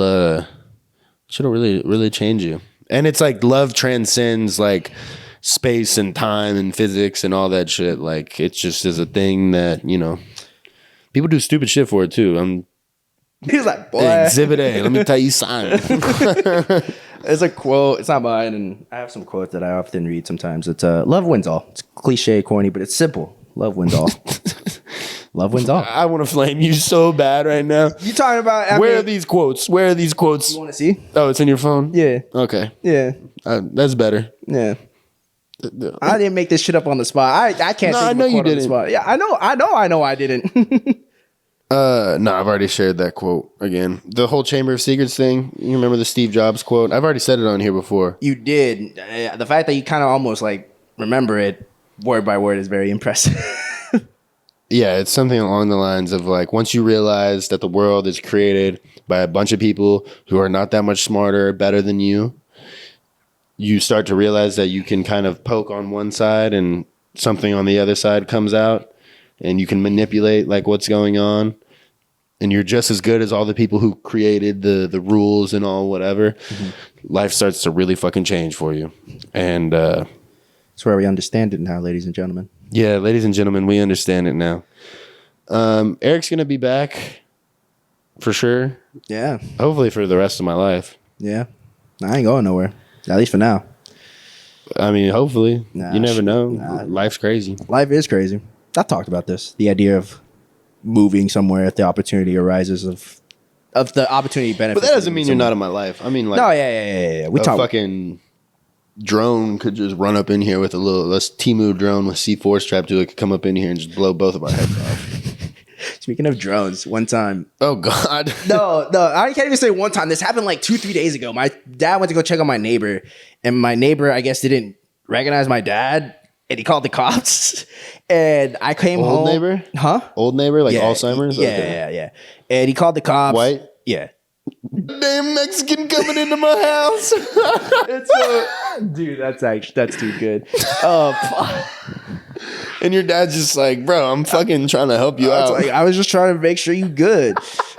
really, really change you. And it's like love transcends, like, space and time and physics and all that shit. Like, it just is a thing that, you know, people do stupid shit for it too. He's like, boy. Exhibit A, let me tell you something. It's a quote. It's not mine, and I have some quotes that I often read sometimes. It's love wins all. It's cliche, corny, but it's simple. Love wins all. Love wins all. I want to flame you so bad right now. You talking about? Where are these quotes? Where are these quotes? You want to see? Oh, it's in your phone? Yeah. Okay. Yeah. That's better. Yeah. I didn't make this shit up on the spot. I can't. No, think I of know a quote you on the didn't. spot. Yeah, I know. I didn't. No, I've already shared that quote again. The whole Chamber of Secrets thing. You remember the Steve Jobs quote? I've already said it on here before. You did. The fact that you kind of almost like remember it word by word is very impressive. Yeah, it's something along the lines of like, once you realize that the world is created by a bunch of people who are not that much smarter or better than you, you start to realize that you can kind of poke on one side and something on the other side comes out, and you can manipulate like what's going on. And you're just as good as all the people who created the rules and all whatever. Mm-hmm. Life starts to really fucking change for you. And that's where we understand it now, ladies and gentlemen. Yeah, ladies and gentlemen, we understand it now. Eric's going to be back for sure. Yeah. Hopefully for the rest of my life. Yeah. I ain't going nowhere. At least for now. I mean, hopefully. Nah, you never know. Life's crazy. Life is crazy. I talked about this. The idea of moving somewhere if the opportunity arises of the opportunity benefits. But that doesn't mean you're not in my life. I mean, like, no, yeah. We talk fucking drone could just run up in here with a Temu drone with C4 strapped to it, could come up in here and just blow both of our heads off. Speaking of drones, one time. Oh God. No, I can't even say one time. This happened like 2-3 days ago. My dad went to go check on my neighbor, and my neighbor, I guess, didn't recognize my dad. And he called the cops, and I came home. Old neighbor? Huh? Old neighbor? Like Alzheimer's? Yeah. And he called the cops. White? Yeah. Damn Mexican coming into my house. Dude, that's too good. And your dad's just like, bro, I'm fucking trying to help you out. I was just trying to make sure you good.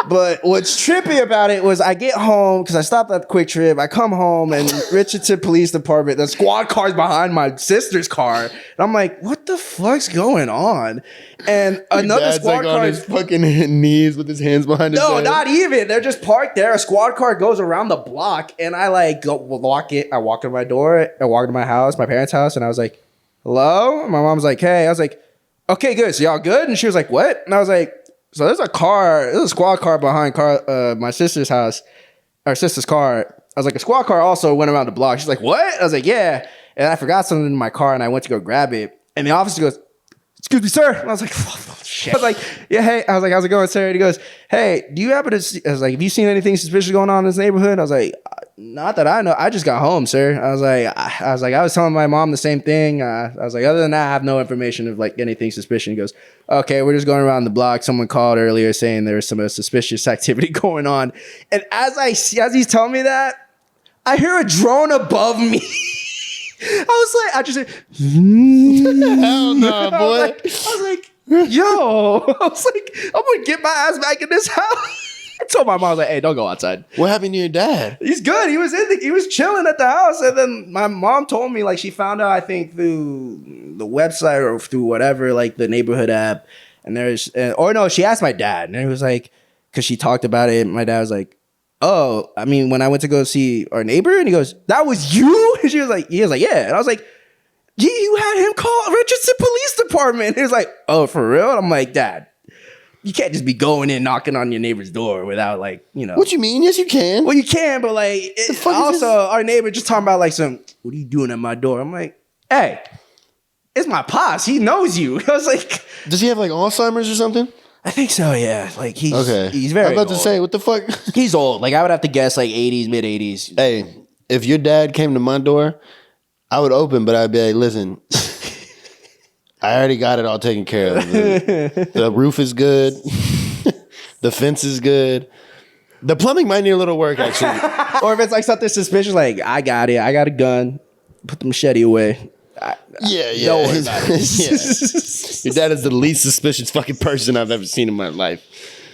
But what's trippy about it was I get home because I stopped at the Quick Trip. I come home and Richardson Police Department, the squad car's behind my sister's car. And I'm like, what the fuck's going on? And another squad like car on his fucking knees with his hands behind his head. No, not even. They're just parked there. A squad car goes around the block, and I like go lock it. I walk to my door. I walk to my house, my parents' house, and I was like, hello? My mom's like, hey. I was like, okay, good. So y'all good? And she was like, what? And I was like, so there's a squad car behind my sister's house, our sister's car. I was like, a squad car also went around the block. She's like, what? I was like, yeah. And I forgot something in my car, and I went to go grab it. And the officer goes, excuse me, sir. And I was like, oh, shit. I was like, yeah, hey. I was like, how's it going, sir? And he goes, hey, do you happen to see, I was like, have you seen anything suspicious going on in this neighborhood? I was like, not that I know. I just got home, sir. I was telling my mom the same thing. I was like, other than that, I have no information of like anything suspicious. He goes, okay, we're just going around the block. Someone called earlier saying there was some suspicious activity going on. And as he's telling me that, I hear a drone above me. I just said, hell no, boy. I was like, yo, I was like, I'm gonna get my ass back in this house. I told my mom, I was like, hey, don't go outside. What happened to your dad? He's good. He was chilling at the house. And then my mom told me, like, she found out, I think, through the website or through whatever, like the neighborhood app. And she asked my dad. And it was like, because she talked about it. My dad was like, oh, I mean, when I went to go see our neighbor, and he goes, that was you? And he was like, yeah. And I was like, you had him call Richardson Police Department. And he was like, oh, for real? And I'm like, Dad, you can't just be going in knocking on your neighbor's door without like, you know. What you mean? Yes, you can. Well, you can, but like, our neighbor just talking about like what are you doing at my door? I'm like, hey, it's my pops. He knows you. I was like, does he have like Alzheimer's or something? I think so, yeah. Like he's very I'm about to old. say, what the fuck? He's old. Like I would have to guess like 80s, mid 80s. Hey, if your dad came to my door, I would open, but I'd be like, listen, I already got it all taken care of. The roof is good. The fence is good. The plumbing might need a little work, actually. Or if it's like something suspicious, like I got it. I got a gun. Put the machete away. Yeah. Don't worry about it. Yeah. Your dad is the least suspicious fucking person I've ever seen in my life.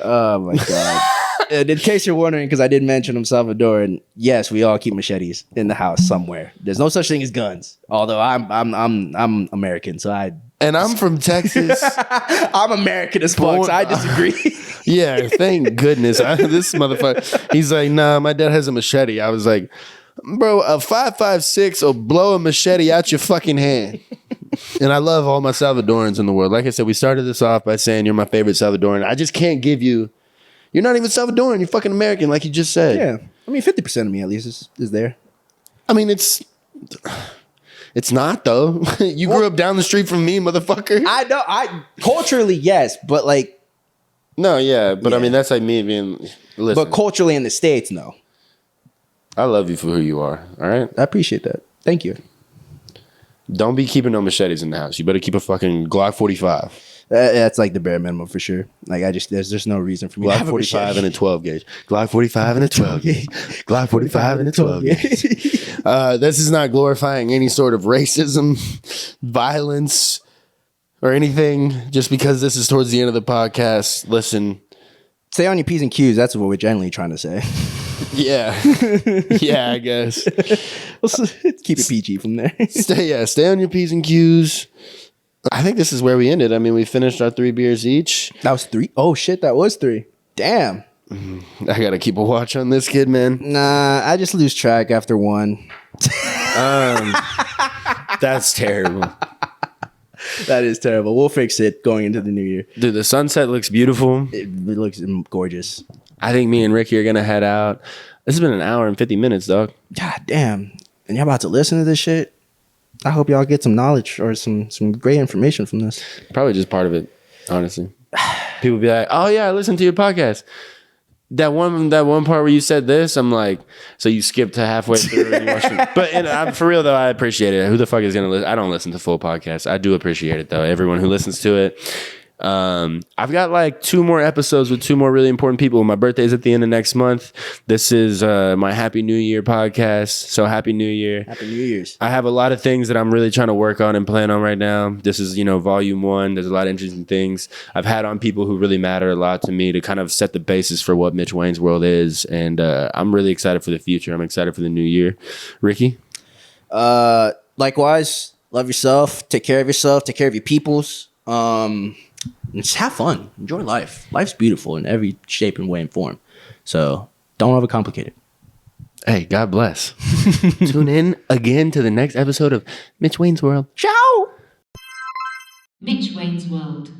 Oh my God. And in case you're wondering, because I did mention I'm Salvadoran, yes, we all keep machetes in the house somewhere. There's no such thing as guns. Although I'm American, so and I'm from Texas. I'm American as fuck, so I disagree. Yeah, thank goodness. This motherfucker, he's like, nah, my dad has a machete. I was like, bro, a 5.56 will blow a machete out your fucking hand. And I love all my Salvadorans in the world. Like I said, we started this off by saying you're my favorite Salvadoran. I just can't give you, you're not even Salvadoran. You're fucking American, like you just said. Yeah. I mean, 50% of me at least is there. I mean, it's not though. You grew up down the street from me, motherfucker. I know. Culturally, yes, but like No, yeah, but I Yeah. mean that's like me being. Listen, But culturally in the States, no. I love you for who you are. All right. I appreciate that. Thank you. Don't be keeping no machetes in the house. You better keep a fucking Glock 45. That's like the bare minimum for sure. Like there's no reason for me to Glock have a 45 machete. and a 12 gauge. Glock 45 and a 12 gauge. Glock 45 and a 12 gauge. This is not glorifying any sort of racism, violence, or anything. Just because this is towards the end of the podcast, listen. Stay on your P's and Q's. That's what we're generally trying to say. Yeah. Yeah, I guess. Let's keep it PG from there. Stay on your P's and Q's. I think this is where we ended. I mean, we finished our 3 beers each. That was 3. Oh shit, that was 3. Damn. I gotta keep a watch on this kid, man. Nah, I just lose track after 1. That's terrible. That is terrible. We'll fix it going into the new year. Dude, the sunset looks beautiful. It looks gorgeous. I think me and Ricky are gonna head out. This has been an hour and 50 minutes, dog. God damn. And y'all about to listen to this shit? I hope y'all get some knowledge or some great information from this. Probably just part of it, honestly. People be like, "Oh yeah, I listened to your podcast. That one part where you said this." I'm like, so you skipped to halfway through and you watched it. But for real though, I appreciate it. Who the fuck is gonna listen? I don't listen to full podcasts. I do appreciate it though. Everyone who listens to it. I've got like 2 more episodes with 2 more really important people. My birthday's at the end of next month. This is my Happy New Year podcast. So Happy New Year. Happy New Year's. I have a lot of things that I'm really trying to work on and plan on right now. This is, volume 1. There's a lot of interesting things. I've had on people who really matter a lot to me to kind of set the basis for what Mitch Wayne's World is. And I'm really excited for the future. I'm excited for the new year. Ricky? Likewise, love yourself. Take care of yourself. Take care of your peoples. And just have fun. Enjoy life. Life's beautiful in every shape and way and form. So don't overcomplicate it. Hey, God bless. Tune in again to the next episode of Mitch Wayne's World. Ciao. Mitch Wayne's World.